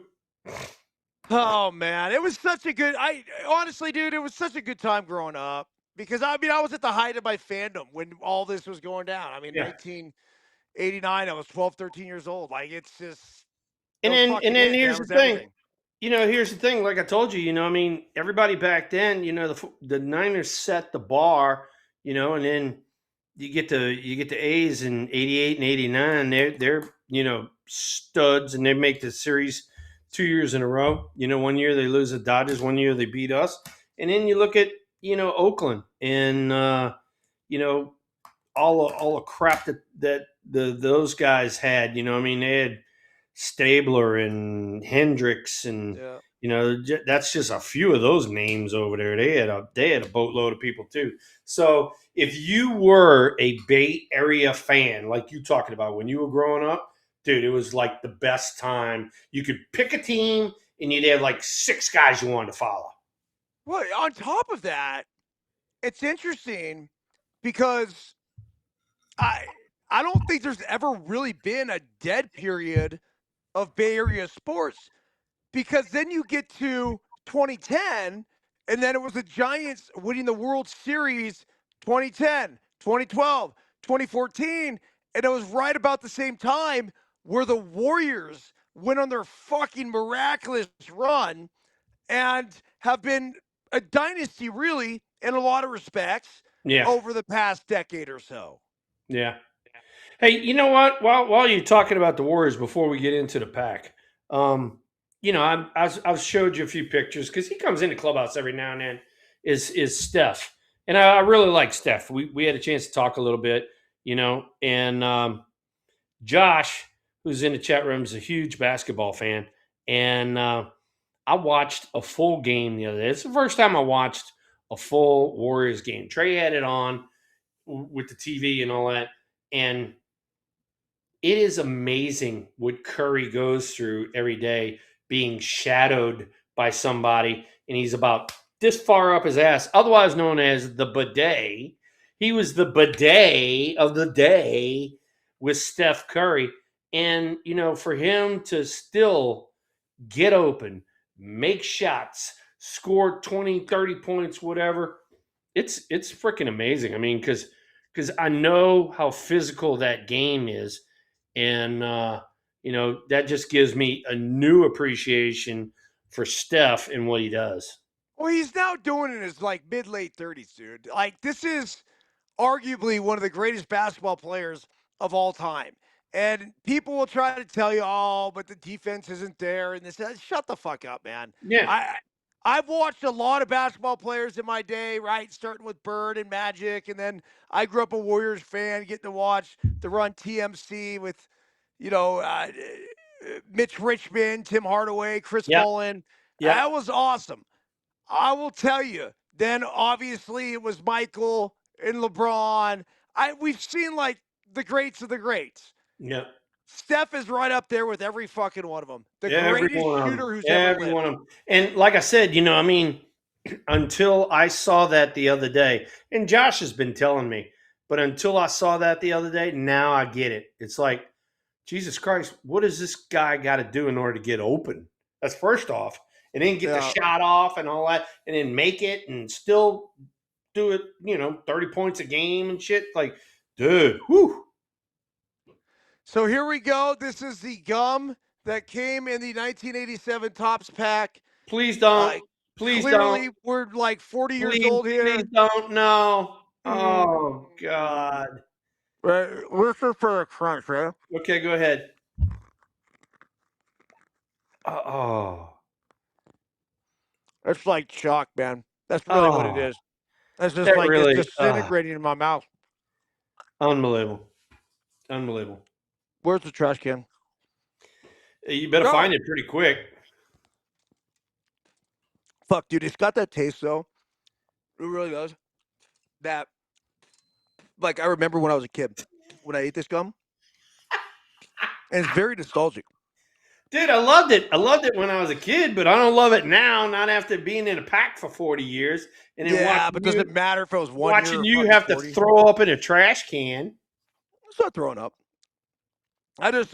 Oh man, it was such a good. I honestly, dude, it was such a good time growing up because I mean, I was at the height of my fandom when all this was going down. I mean, Yeah. 1989, I was 12, 13 years old. Like it's just And those then and fucking then hits, man. here's It the was thing. everything. Here's the thing. Like I told you, I mean, everybody back then, the Niners set the bar, and then you get the A's in '88 and '89. They're studs, and they make the series 2 years in a row. 1 year they lose the Dodgers, 1 year they beat us, and then you look at Oakland and all the crap that those guys had. I mean, they had Stabler and Hendricks, and Yeah. that's just a few of those names over there. They had a boatload of people too. So if you were a Bay Area fan, like you talking about when you were growing up, dude, it was like the best time. You could pick a team, and you'd have like 6 guys you wanted to follow. Well, on top of that, it's interesting because I I don't think there's ever really been a dead period of Bay Area sports because then you get to 2010 and then it was the Giants winning the World Series 2010, 2012, 2014 and it was right about the same time where the Warriors went on their fucking miraculous run and have been a dynasty really in a lot of respects Yeah, over the past decade or so. yeah. Hey, you know what? While you're talking about the Warriors, before we get into the pack, I've showed you a few pictures because he comes into clubhouse every now and then. Is Steph, and I really like Steph. We had a chance to talk a little bit, and Josh, who's in the chat room, is a huge basketball fan, and I watched a full game the other day. It's the first time I watched a full Warriors game. Trey had it on with the TV and all that, and it is amazing what Curry goes through every day being shadowed by somebody, and he's about this far up his ass, otherwise known as the bidet. He was the bidet of the day with Steph Curry. And, for him to still get open, make shots, score 20, 30 points, whatever, it's freaking amazing. I mean, because I know how physical that game is, and that just gives me a new appreciation for Steph and what he does. Well, he's now doing it in his like mid late 30s, dude. Like this is arguably one of the greatest basketball players of all time. And people will try to tell you, "Oh, but the defense isn't there." And this, shut the fuck up, man. Yeah, I I've watched a lot of basketball players in my day, right? Starting with Bird and Magic, and then I grew up a Warriors fan, getting to watch the run TMC with, you know, Mitch Richmond, Tim Hardaway, Chris yeah, Mullin. yeah, That was awesome. I will tell you. Then obviously it was Michael and LeBron. We've seen like the greats of the greats. yeah. Steph is right up there with every fucking one of them. The Every greatest one of them. shooter who's ever Every lived. one of them. And like I said, I mean, until I saw that the other day, and Josh has been telling me, but until I saw that the other day, now I get it. It's like, Jesus Christ, what does this guy got to do in order to get open? That's first off. And then get the Yeah. shot off and all that, and then make it and still do it, 30 points a game and shit. Like, dude, whew. So here we go. This is the gum that came in the 1987 Tops pack. Please don't. Please don't. Clearly, we're like 40 years Please, old please here. don't. No. Oh, God. Listen for the crunch, right? Okay, go ahead. Oh, It's like chalk, man. That's really what it oh, is. It's just that like it's really, disintegrating in my mouth. unbelievable, unbelievable. Where's the trash can? You better Go. find it pretty quick. Fuck, dude. It's got that taste, though. It really does. That, like, I remember when I was a kid when I ate this gum, and it's very nostalgic. Dude, I loved it. I loved it when I was a kid, but I don't love it now. Not after being in a pack for 40 years and then Yeah, but does it matter if it was 1 year watching or you fucking have to 40? throw up in a trash can. It's not throwing up. I just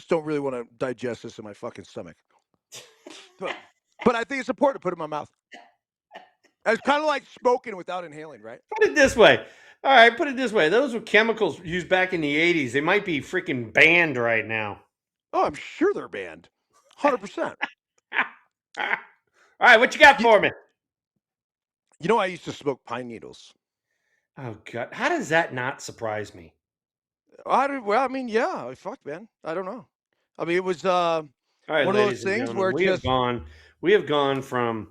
don't really want to digest this in my fucking stomach. But I think it's important to put it in my mouth. It's kind of like smoking without inhaling, right? Put it this way. All right, put it this way. Those were chemicals used back in the 80s. They might be freaking banned right now. Oh, I'm sure they're banned. 100%. All right, what you got for me? You know, I used to smoke pine needles. Oh, God. How does that not surprise me? Yeah. Fuck, man. I don't know. I mean, it was All right, one of those ladies and things gentlemen, where we have gone from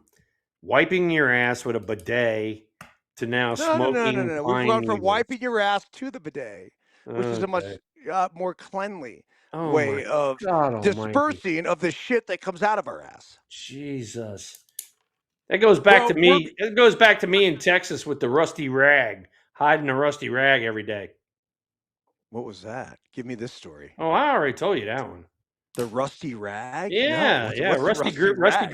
wiping your ass with a bidet to now smoking no. We've pine gone from needles. wiping your ass to the bidet, which is a much Okay. more cleanly Oh my way of God Almighty. dispersing of the shit that comes out of our ass. Jesus. That goes back to Well, me. It goes back to me in Texas with the rusty rag, hiding a rusty rag every day. what was that? Give me this story. Oh, I already told you that one. The rusty rag? No. Yeah, yeah. What's the rusty rag?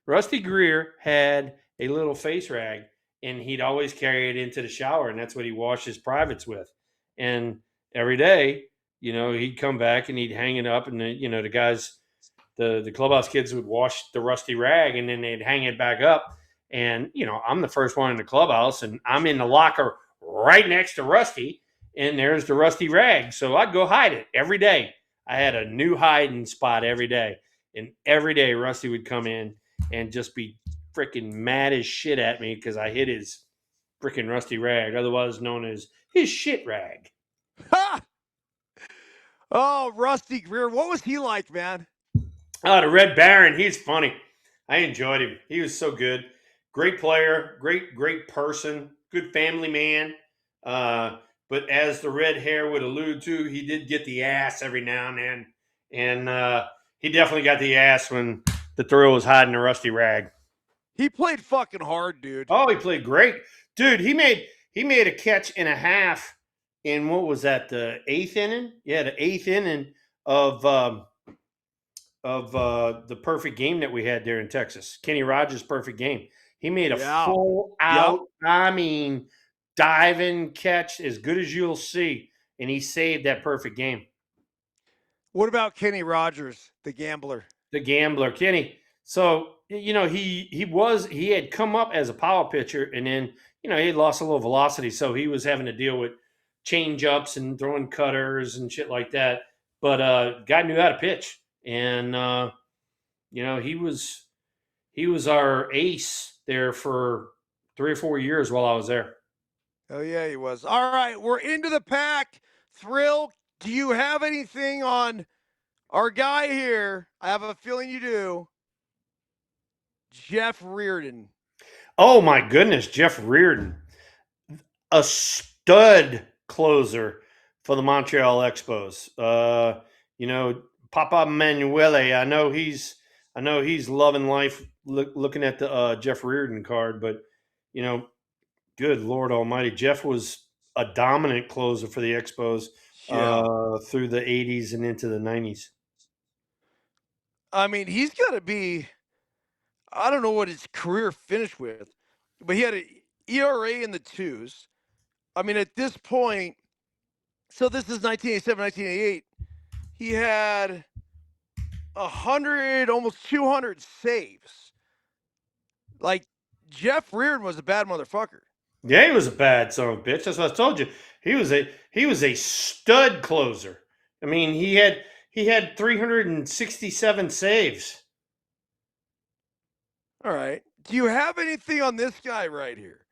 Rusty Greer had a little face rag, and he'd always carry it into the shower, and that's what he washed his privates with. And every day, he'd come back and he'd hang it up, and the guys, the clubhouse kids would wash the rusty rag, and then they'd hang it back up. And I'm the first one in the clubhouse, and I'm in the locker right next to Rusty, and there's the rusty rag. So I'd go hide it every day. I had a new hiding spot every day. And every day Rusty would come in and just be freaking mad as shit at me because I hid his freaking rusty rag, otherwise known as his shit rag. Ha! Oh, Rusty Greer. What was he like, man? Oh, the Red Baron. He's funny. I enjoyed him. He was so good. Great player. Great person. Good family man. But as the red hair would allude to, he did get the ass every now and then. And he definitely got the ass when the thrill was hiding a rusty rag. He played fucking hard, dude. Oh, he played great. Dude, he made a catch and a half in what was that, the eighth inning? Yeah, the eighth inning of the perfect game that we had there in Texas. Kenny Rogers' perfect game. He made a full out, diving catch as good as you'll see, and he saved that perfect game. What about Kenny Rogers, the gambler? The gambler, Kenny. So, he had come up as a power pitcher, and then, he had lost a little velocity, so he was having to deal with change ups and throwing cutters and shit like that. But guy knew how to pitch. And he was our ace there for 3 or 4 years while I was there. Oh yeah, he was. All right, we're into the pack. Thrill, do you have anything on our guy here? I have a feeling you do. Jeff Reardon. Oh my goodness, Jeff Reardon, a stud closer for the Montreal Expos. Papa Manuele. I know he's loving life looking at the Jeff Reardon card, but good Lord Almighty, Jeff was a dominant closer for the Expos through the 80s and into the 90s. I mean, he's got to be. I don't know what his career finished with, but he had an ERA in the twos. I mean, at this point, so this is 1987, 1988. He had 100, almost 200 saves. Like, Jeff Reardon was a bad motherfucker. Yeah, he was a bad son of a bitch. That's what I told you. He was a stud closer. I mean, he had 367 saves. All right. Do you have anything on this guy right here?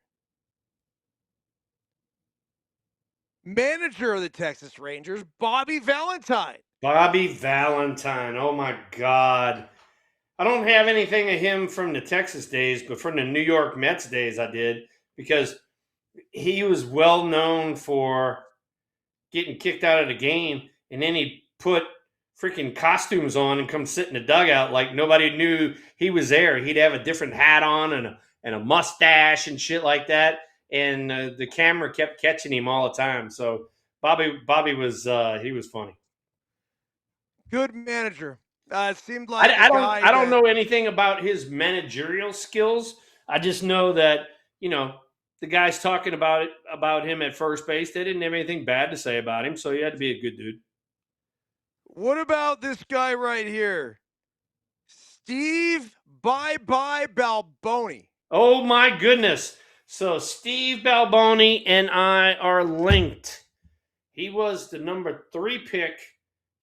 Manager of the Texas Rangers, Bobby Valentine. Bobby Valentine. Oh my God. I don't have anything of him from the Texas days, but from the New York Mets days I did, because he was well known for getting kicked out of the game, and then he put freaking costumes on and come sit in the dugout like nobody knew he was there. He'd have a different hat on and a mustache and shit like that, and the camera kept catching him all the time. So Bobby was he was funny. Good manager. It seemed like a I guy don't that know anything about his managerial skills. I just know that, the guys talking about him at first base, they didn't have anything bad to say about him, so he had to be a good dude. What about this guy right here? Steve Bye Bye Balboni. Oh my goodness. So Steve Balboni and I are linked. He was the number 3 pick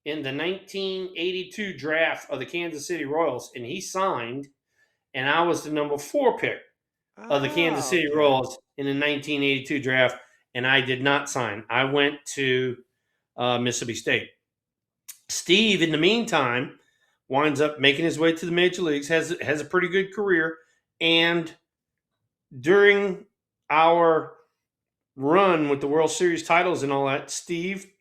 in the 1982 draft of the Kansas City Royals, and he signed, and I was the number 4 pick of the Kansas City Okay. Royals in the 1982 draft, and I did not sign. I went to Mississippi State. Steve, in the meantime, winds up making his way to the major leagues, has a pretty good career, and during our run with the World Series titles and all that, Steve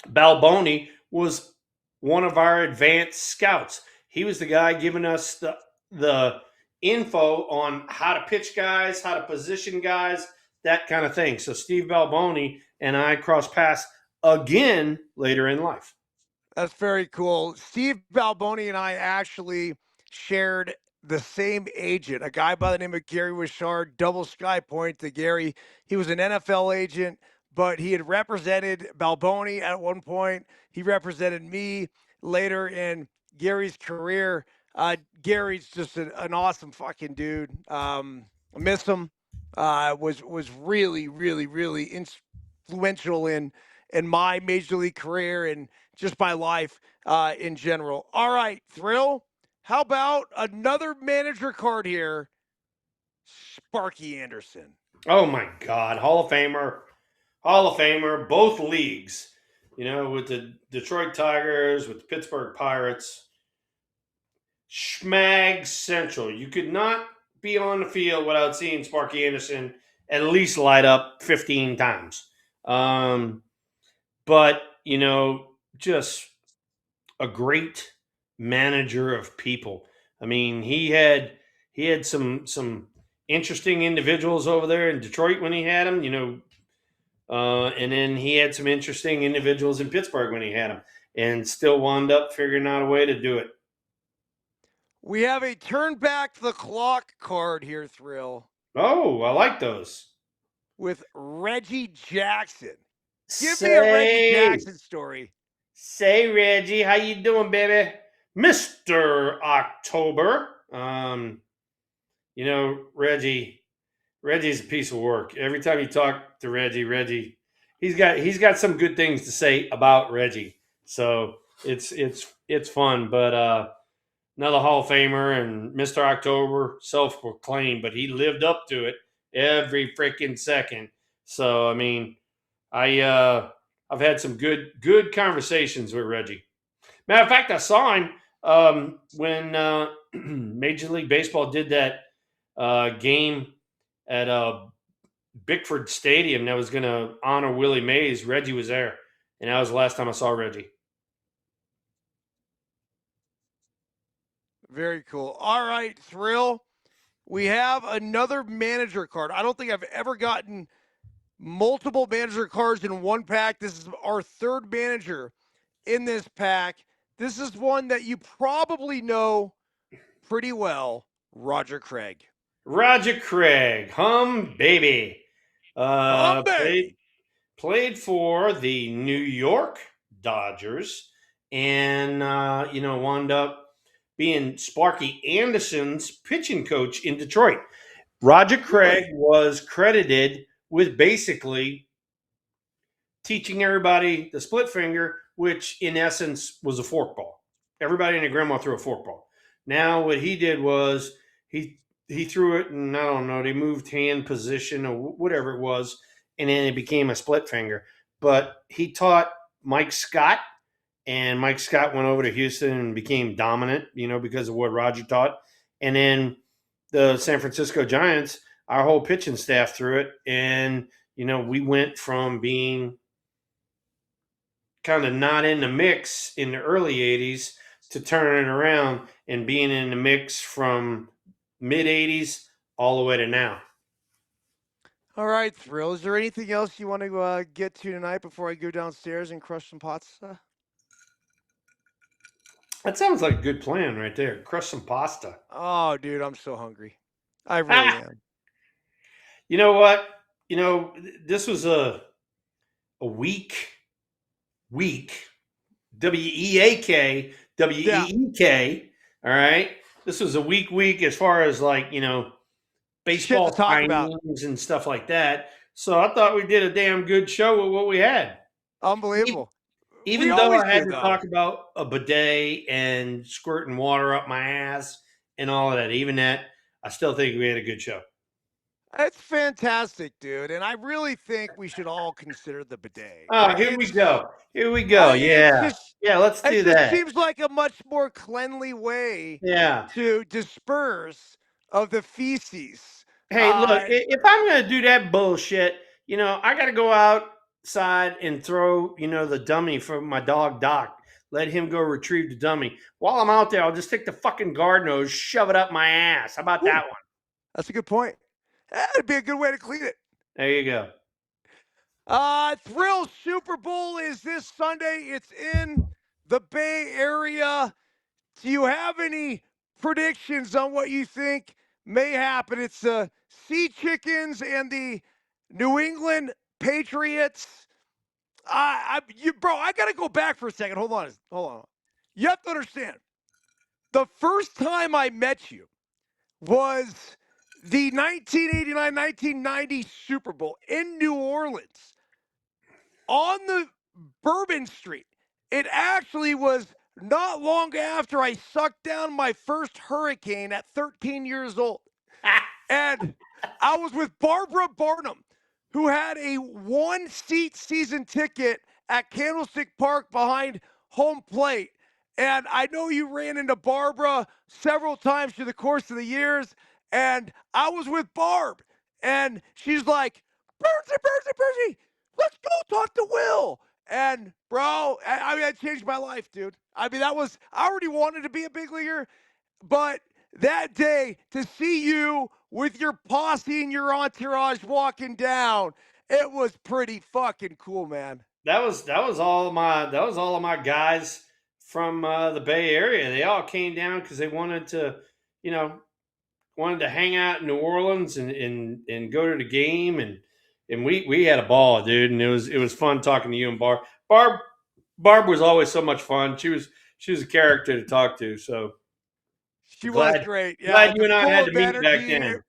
Balboni was one of our advanced scouts. He was the guy giving us the info on how to pitch guys, how to position guys, that kind of thing. So Steve Balboni and I crossed paths again later in life. That's very cool. Steve Balboni and I actually shared the same agent, a guy by the name of Gary Wishart, double sky point to Gary. He was an NFL agent, but he had represented Balboni at one point. He represented me later in Gary's career. Gary's just an awesome fucking dude. I miss him. Was really, really, really influential in my major league career and just my life in general. All right, Thrill. How about another manager card here? Sparky Anderson. Oh my God, Hall of Famer, both leagues. With the Detroit Tigers, with the Pittsburgh Pirates. Schmag Central. You could not be on the field without seeing Sparky Anderson at least light up 15 times. But, just a great manager of people. I mean, he had some interesting individuals over there in Detroit when he had them, and then he had some interesting individuals in Pittsburgh when he had them, and still wound up figuring out a way to do it. We have a turn back the clock card here, Thrill, Oh, I like those. with Reggie Jackson. Give me a Reggie Jackson story. Say, Reggie, how you doing, baby? Mr. October. Reggie's a piece of work. Every time you talk to Reggie, he's got some good things to say about Reggie. So it's fun. But another Hall of Famer and Mr. October, self-proclaimed, but he lived up to it every freaking second. So I mean, I've had some good conversations with Reggie. Matter of fact, I saw him when Major League Baseball did that game at Bickford Stadium that was going to honor Willie Mays. Reggie was there, and that was the last time I saw Reggie. Very cool. All right, Thrill. We have another manager card. I don't think I've ever gotten multiple manager cards in one pack. This is our third manager in this pack. This is one that you probably know pretty well, Roger Craig. Roger Craig, baby. Played for the New York Dodgers, and wound up being Sparky Anderson's pitching coach in Detroit. Roger Craig was credited with basically teaching everybody the split finger, which in essence was a forkball. Everybody and their grandma threw a forkball. Now what he did was he threw it, and I don't know, they moved hand position or whatever it was, and then it became a split finger. But he taught Mike Scott, and Mike Scott went over to Houston and became dominant, because of what Roger taught. And then the San Francisco Giants, our whole pitching staff threw it, and we went from being kind of not in the mix in the early 80s to turning around and being in the mix from mid 80s all the way to now. All right, Thrill. Is there anything else you want to get to tonight before I go downstairs and crush some pots? That sounds like a good plan right there. Crush some pasta. Oh, dude, I'm so hungry. I really am. You know what? This was a week, W-E-A-K, W-E-E-K. All right. This was a week as far as baseball Shit to talk about signings and stuff like that. So I thought we did a damn good show with what we had. Unbelievable. Even though I had to talk about a bidet and squirting water up my ass and all of that, even that, I still think we had a good show. It's fantastic, dude. And I really think we should all consider the bidet. Oh, here we go. Yeah. Let's do that. It seems like a much more cleanly way Yeah. to disperse of the feces. Hey, look, if I'm going to do that bullshit, I got to go outside and throw, the dummy for my dog, Doc. Let him go retrieve the dummy. While I'm out there, I'll just take the fucking guard nose, shove it up my ass. How about that one? That's a good point. That'd be a good way to clean it. There you go. Thrill Super Bowl is this Sunday. It's in the Bay Area. Do you have any predictions on what you think may happen? It's the Sea Chickens and the New England Patriots. I got to go back for a second. Hold on. You have to understand. The first time I met you was the 1989-1990 Super Bowl in New Orleans on the Bourbon Street. It actually was not long after I sucked down my first hurricane at 13 years old. And I was with Barbara Barnum, who had a one-seat season ticket at Candlestick Park behind home plate. And I know you ran into Barbara several times through the course of the years. And I was with Barb. And she's like, Bertie, let's go talk to Will. And bro, I mean, that changed my life, dude. I mean, I already wanted to be a big leaguer, but that day to see you with your posse and your entourage walking down, it was pretty fucking cool, man. That was all of my guys from the Bay Area. They all came down because they wanted to, hang out in New Orleans and go to the game, and we had a ball, dude, and it was fun talking to you and Barb. Barb was always so much fun. She was a character to talk to. So she was great. Yeah, glad you and I had to meet back then.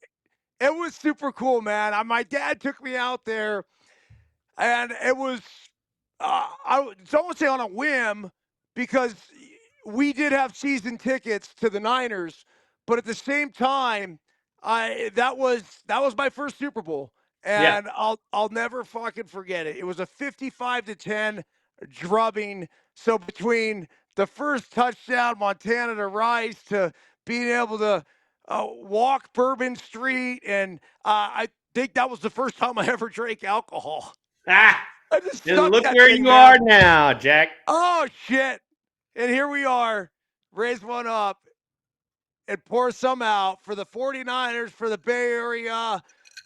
It was super cool, man. My dad took me out there, and it was I don't say on a whim because we did have season tickets to the Niners, but at the same time, that was my first Super Bowl. And yeah. I'll never fucking forget it. It was a 55-10 drubbing. So between the first touchdown, Montana to Rice, to being able to walk Bourbon Street, and I think that was the first time I ever drank alcohol. I just look where you are now, Jack. Oh shit! And here we are, raise one up and pour some out for the 49ers, for the Bay Area,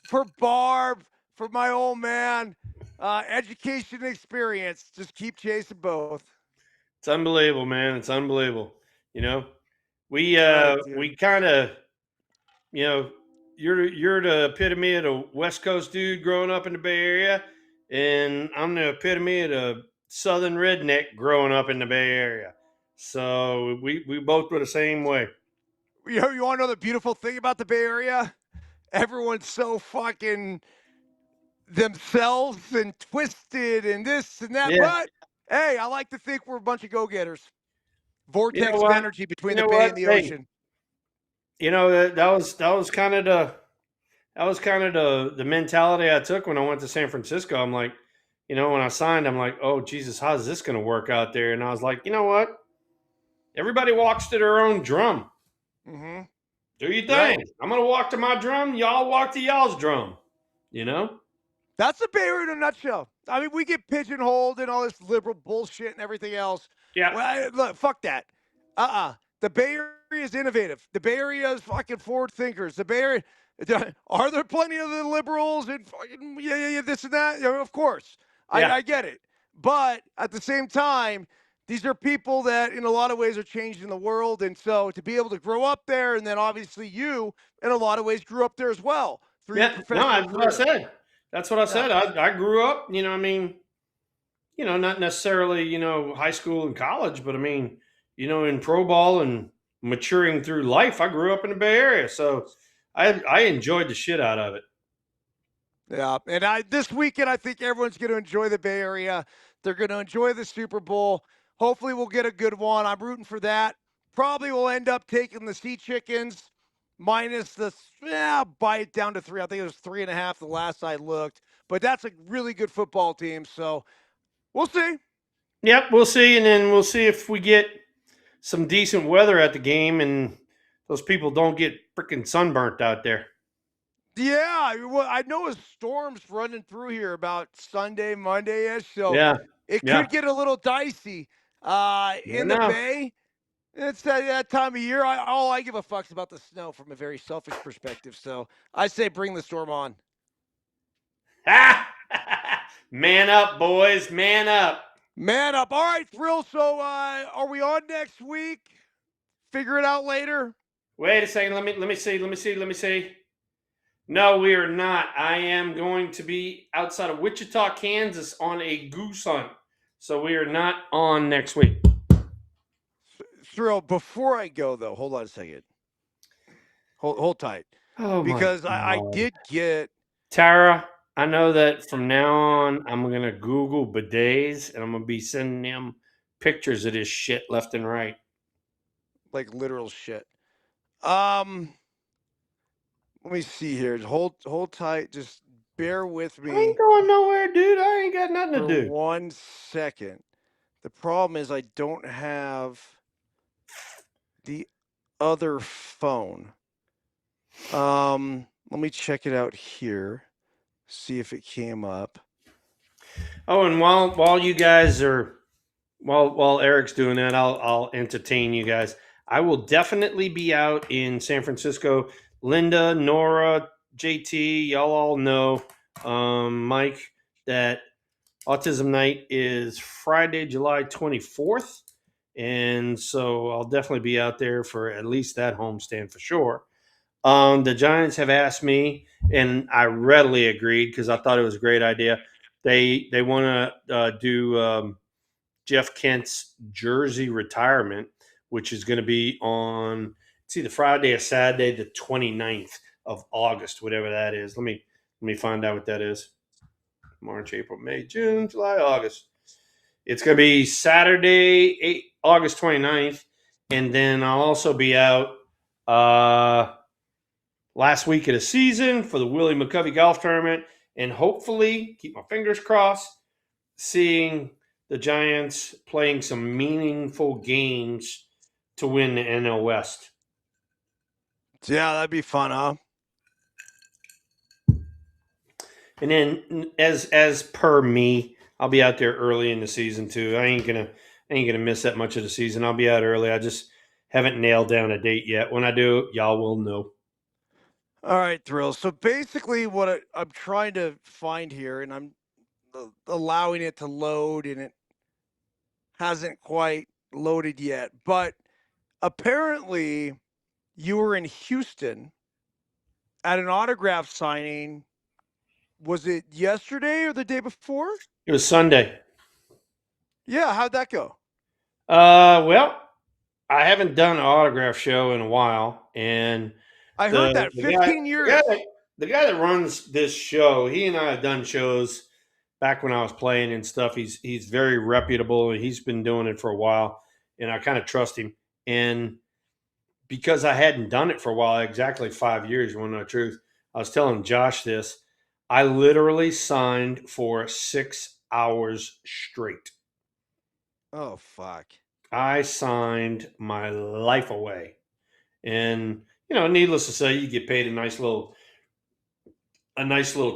for Barb, for my old man. Education and experience. Just keep chasing both. It's unbelievable, man. It's unbelievable. We kind of, you're the epitome of a West Coast dude growing up in the Bay Area, and I'm the epitome of a Southern redneck growing up in the Bay Area. So we both were the same way. You want to know the beautiful thing about the Bay Area? Everyone's so fucking themselves and twisted and this and that. Yeah. But hey, I like to think we're a bunch of go-getters. Vortex of energy between the Bay and the ocean. That was kind of that was kind of the mentality I took when I went to San Francisco. I'm like, when I signed, I'm like, oh Jesus, how's this going to work out there? And I was like, you know what? Everybody walks to their own drum. Mm-hmm. Do your Right. thing. I'm going to walk to my drum. Y'all walk to y'all's drum. That's the Bay Area in a nutshell. I mean, we get pigeonholed and all this liberal bullshit and everything else. Yeah. Well, look, fuck that. The Bay Area is innovative. The Bay Area is fucking forward thinkers. The Bay Area. Are there plenty of the liberals and fucking yeah, this and that? Of course, Yeah. I get it. But at the same time, these are people that, in a lot of ways, are changing the world. And so, to be able to grow up there, and then obviously you, in a lot of ways, grew up there as well through your Yeah. No, professional that's what I career. said. That's what I said. I grew up, not necessarily, high school and college, but I mean, in pro ball and maturing through life, I grew up in the Bay Area. So I enjoyed the shit out of it. Yeah, and this weekend I think everyone's going to enjoy the Bay Area. They're going to enjoy the Super Bowl. Hopefully, we'll get a good one. I'm rooting for that. Probably will end up taking the Sea Chickens minus the bite down to 3. I think it was 3.5 the last I looked. But that's a really good football team, so we'll see. Yep, we'll see, and then we'll see if we get some decent weather at the game, and those people don't get freaking sunburnt out there. Yeah, well, I know a storm's running through here about Sunday, Monday-ish, so Yeah, it yeah. could get a little dicey in the Enough. Bay. It's that time of year. All I give a fuck's about the snow from a very selfish perspective. So I say bring the storm on. Man up, boys. Man up. Man up. All right, Thrill. So are we on next week? Figure it out later. Wait a second. Let me see. No, we are not. I am going to be outside of Wichita, Kansas on a goose hunt. So we are not on next week. Thrill, before I go, though, hold on a second. Hold tight. Oh, because my I God. did get. Tara, I know that from now on, I'm going to Google bidets and I'm going to be sending them pictures of this shit left and right. Like literal shit. Let me see here. Hold tight. Just bear with me. I ain't going nowhere, dude. I ain't got nothing to do. 1 second. The problem is I don't have the other phone. Let me check it out here. See if it came up. Oh, and while you guys are while Eric's doing that, I'll entertain you guys. I will definitely be out in San Francisco. Linda, Nora, JT, y'all all know, Mike, that Autism Night is Friday, July 24th. And so I'll definitely be out there for at least that homestand for sure. The Giants have asked me, and I readily agreed because I thought it was a great idea. They want to do Jeff Kent's jersey retirement, which is going to be on, it's either Friday or Saturday, the 29th of August, whatever that is. Let me find out what that is. March, April, May, June, July, August. It's going to be Saturday, August 29th. And then I'll also be out last week of the season for the Willie McCovey Golf Tournament. And hopefully, keep my fingers crossed, seeing the Giants playing some meaningful games to win the NL West. Yeah, that'd be fun, huh? And then, as per me, I'll be out there early in the season too. I ain't gonna miss that much of the season. I'll be out early. I just haven't nailed down a date yet. When I do, y'all will know. All right, Thrill. So basically, what I'm trying to find here, and I'm allowing it to load, and it hasn't quite loaded yet. But apparently, you were in Houston at an autograph signing. Was it yesterday or the day before? It was Sunday. Yeah, how'd that go? Well, I haven't done an autograph show in a while, and I heard that 15 years. The guy that runs this show, he and I have done shows back when I was playing and stuff. He's very reputable, and he's been doing it for a while, and I kind of trust him. And because I hadn't done it for a while, exactly 5 years, you want to know the truth, I was telling Josh this. I literally signed for 6 hours straight. Oh fuck. I signed my life away. And, needless to say, you get paid a nice little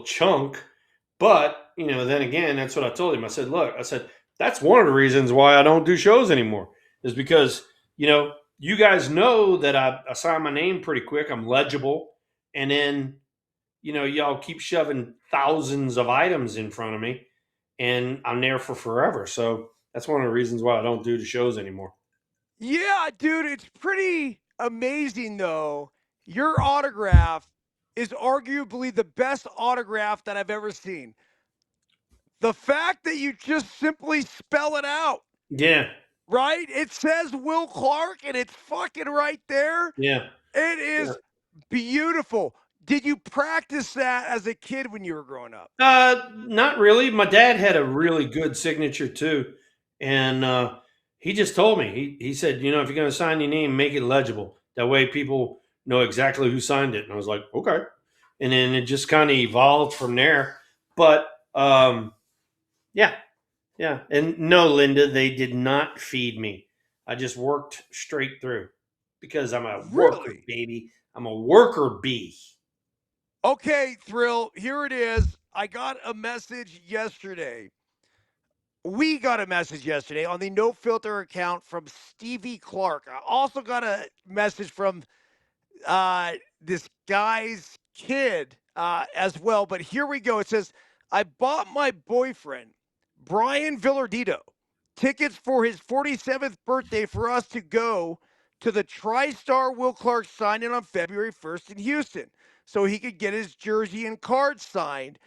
chunk. But, then again, that's what I told him. I said, look, that's one of the reasons why I don't do shows anymore is because, you guys know that I sign my name pretty quick. I'm legible. And then, y'all keep shoving thousands of items in front of me and I'm there for forever. So that's one of the reasons why I don't do the shows anymore. Yeah, dude, it's pretty amazing though. Your autograph is arguably the best autograph that I've ever seen. The fact that you just simply spell it out, Yeah. right? It says Will Clark and it's fucking right there. Yeah. It Yeah. is beautiful. Did you practice that as a kid when you were growing up? Not really. My dad had a really good signature too, and he just told me he said, if you're going to sign your name, make it legible. That way, people know exactly who signed it. And I was like, okay. And then it just kind of evolved from there. But yeah, yeah. And no, Linda, they did not feed me. I just worked straight through because I'm a worker, Really? baby. I'm a worker bee. Okay, Thrill, here it is. I got a message yesterday. We got a message yesterday on the No Filter account from Stevie Clark. I also got a message from this guy's kid as well. But here we go. It says, I bought my boyfriend, Brian Villardito, tickets for his 47th birthday for us to go to the TriStar Will Clark signing on February 1st in Houston so he could get his jersey and card signed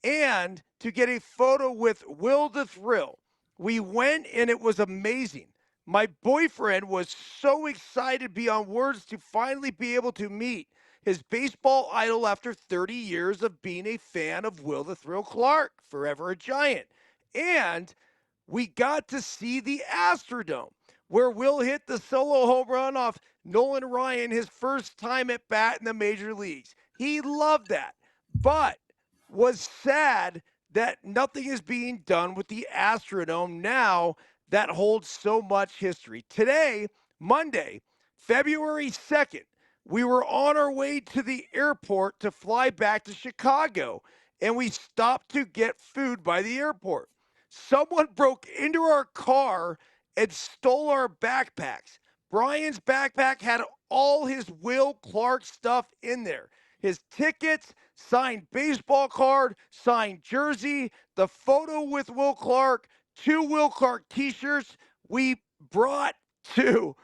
and to get a photo with Will the Thrill. We went and it was amazing. My boyfriend was so excited beyond words to finally be able to meet his baseball idol after 30 years of being a fan of Will the Thrill Clark, forever a Giant. And we got to see the Astrodome, where Will hit the solo home run off Nolan Ryan his first time at bat in the major leagues. He loved that, but was sad that nothing is being done with the Astrodome now that holds so much history. Today, Monday, February 2nd, we were on our way to the airport to fly back to Chicago, and we stopped to get food by the airport. Someone broke into our car and stole our backpacks. Brian's backpack had all his Will Clark stuff in there, his tickets, signed baseball card, signed jersey, the photo with Will Clark, 2 Will Clark t-shirts. We brought two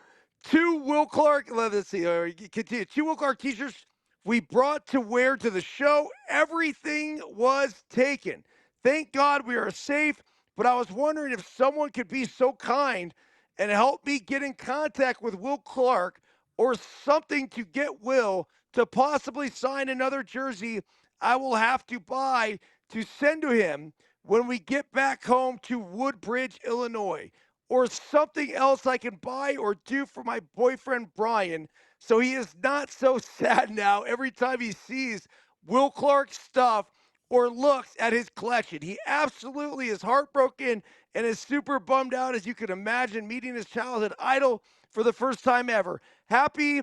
Will Clark, let's see, continue. 2 Will Clark t-shirts we brought to wear to the show. Everything was taken. Thank God we are safe, but I was wondering if someone could be so kind and help me get in contact with Will Clark or something to get Will to possibly sign another jersey I will have to buy to send to him when we get back home to Woodbridge, Illinois, or something else I can buy or do for my boyfriend Brian so he is not so sad now every time he sees Will Clark stuff or looks at his collection. He absolutely is heartbroken and is super bummed out, as you can imagine, meeting his childhood idol for the first time ever. Happy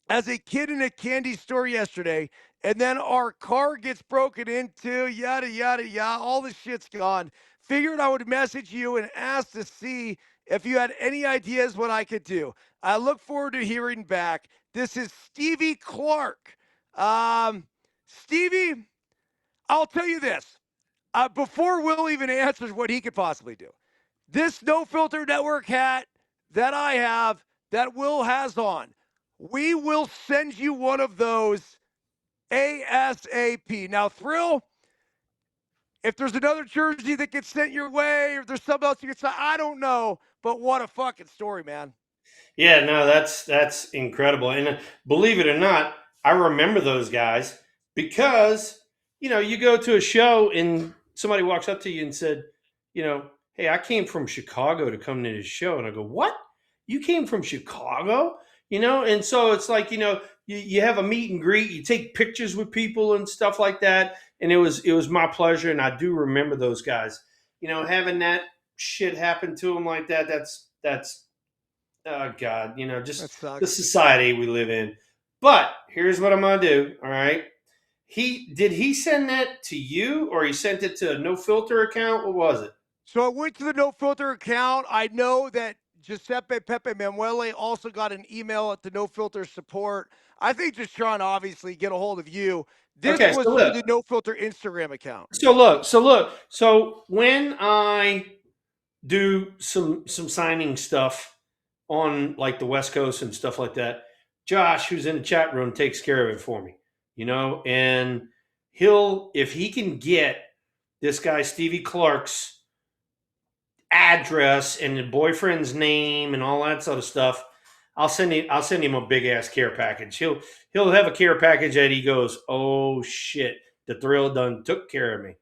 as a kid in a candy store yesterday, and then our car gets broken into, yada, yada, yada. All the shit's gone. Figured I would message you and ask to see if you had any ideas what I could do. I look forward to hearing back. This is Stevie Clark. Stevie, I'll tell you this. Before Will even answers what he could possibly do, this No Filter Network hat that I have, that Will has on, we will send you one of those ASAP. Now, Thrill, if there's another jersey that gets sent your way, or if there's something else you can sign, I don't know, but what a fucking story, man. Yeah, no, that's incredible. And believe it or not, I remember those guys because you go to a show and somebody walks up to you and said, hey, I came from Chicago to come to this show, and I go, what? You came from Chicago? And so it's like, you have a meet and greet, you take pictures with people and stuff like that. And it was my pleasure. And I do remember those guys, having that shit happen to them like that. That's, oh God, That just the sucks. society we live in. But here's what I'm going to do. All right. Did he send that to you, or he sent it to a no filter account? What was it? So I went to the no filter account. I know that Giuseppe Pepe Manuele also got an email at the no filter support. I think just trying to obviously get a hold of you. This Okay. was So through look, the no filter Instagram account. so when I do some signing stuff on like the West Coast and stuff like that, Josh, who's in the chat room, takes care of it for me, and if he can get this guy Stevie Clark's address and the boyfriend's name and all that sort of stuff, I'll send him a big ass care package. He'll have a care package that he goes, oh shit, the Thrill done took care of me.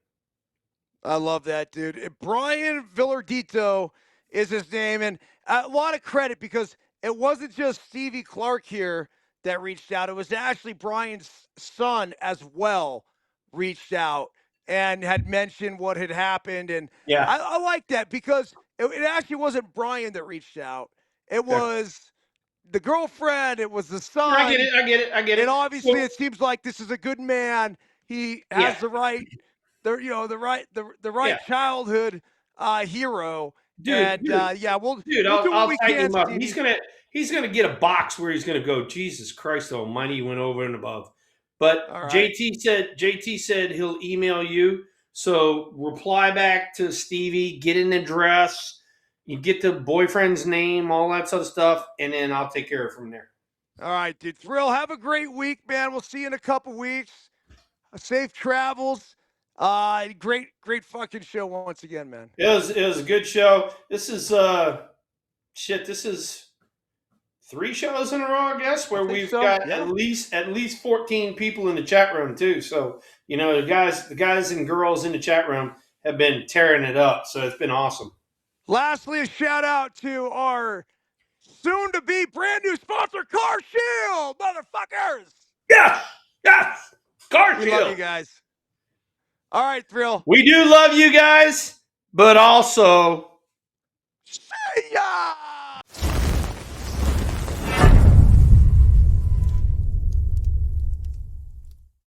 I love that, dude. Brian Villardito is his name, and a lot of credit because it wasn't just Stevie Clark here that reached out. It was actually Brian's son as well reached out and had mentioned what had happened. And Yeah. I like that because it actually wasn't Brian that reached out. It Okay. was the girlfriend, it was the I get son. it. I get And it. obviously So, it seems like this is a good man. He yeah. has the right the right Yeah. childhood hero. Dude, And dude, yeah, we'll dude, we'll do what I'll we tighten can, him up. He's Stevie. gonna he's gonna get a box where he's gonna go, Jesus Christ Almighty, he went over and above. But All right. JT said he'll email you. So reply back to Stevie, get an address, you get the boyfriend's name, all that sort of stuff, and then I'll take care of it from there. All right, dude. Thrill, have a great week, man. We'll see you in a couple weeks. Safe travels. Great fucking show once again, man. It was a good show. This is this is 3 shows in a row, I guess, I where think we've so. got Yeah. at least 14 people in the chat room too. So the guys and girls in the chat room have been tearing it up. So it's been awesome. Lastly, a shout out to our soon to be brand new sponsor, Car Shield, motherfuckers. Yes, yes, Car We love you Shield. guys. All right, Thrill. We do love you guys, but also See ya.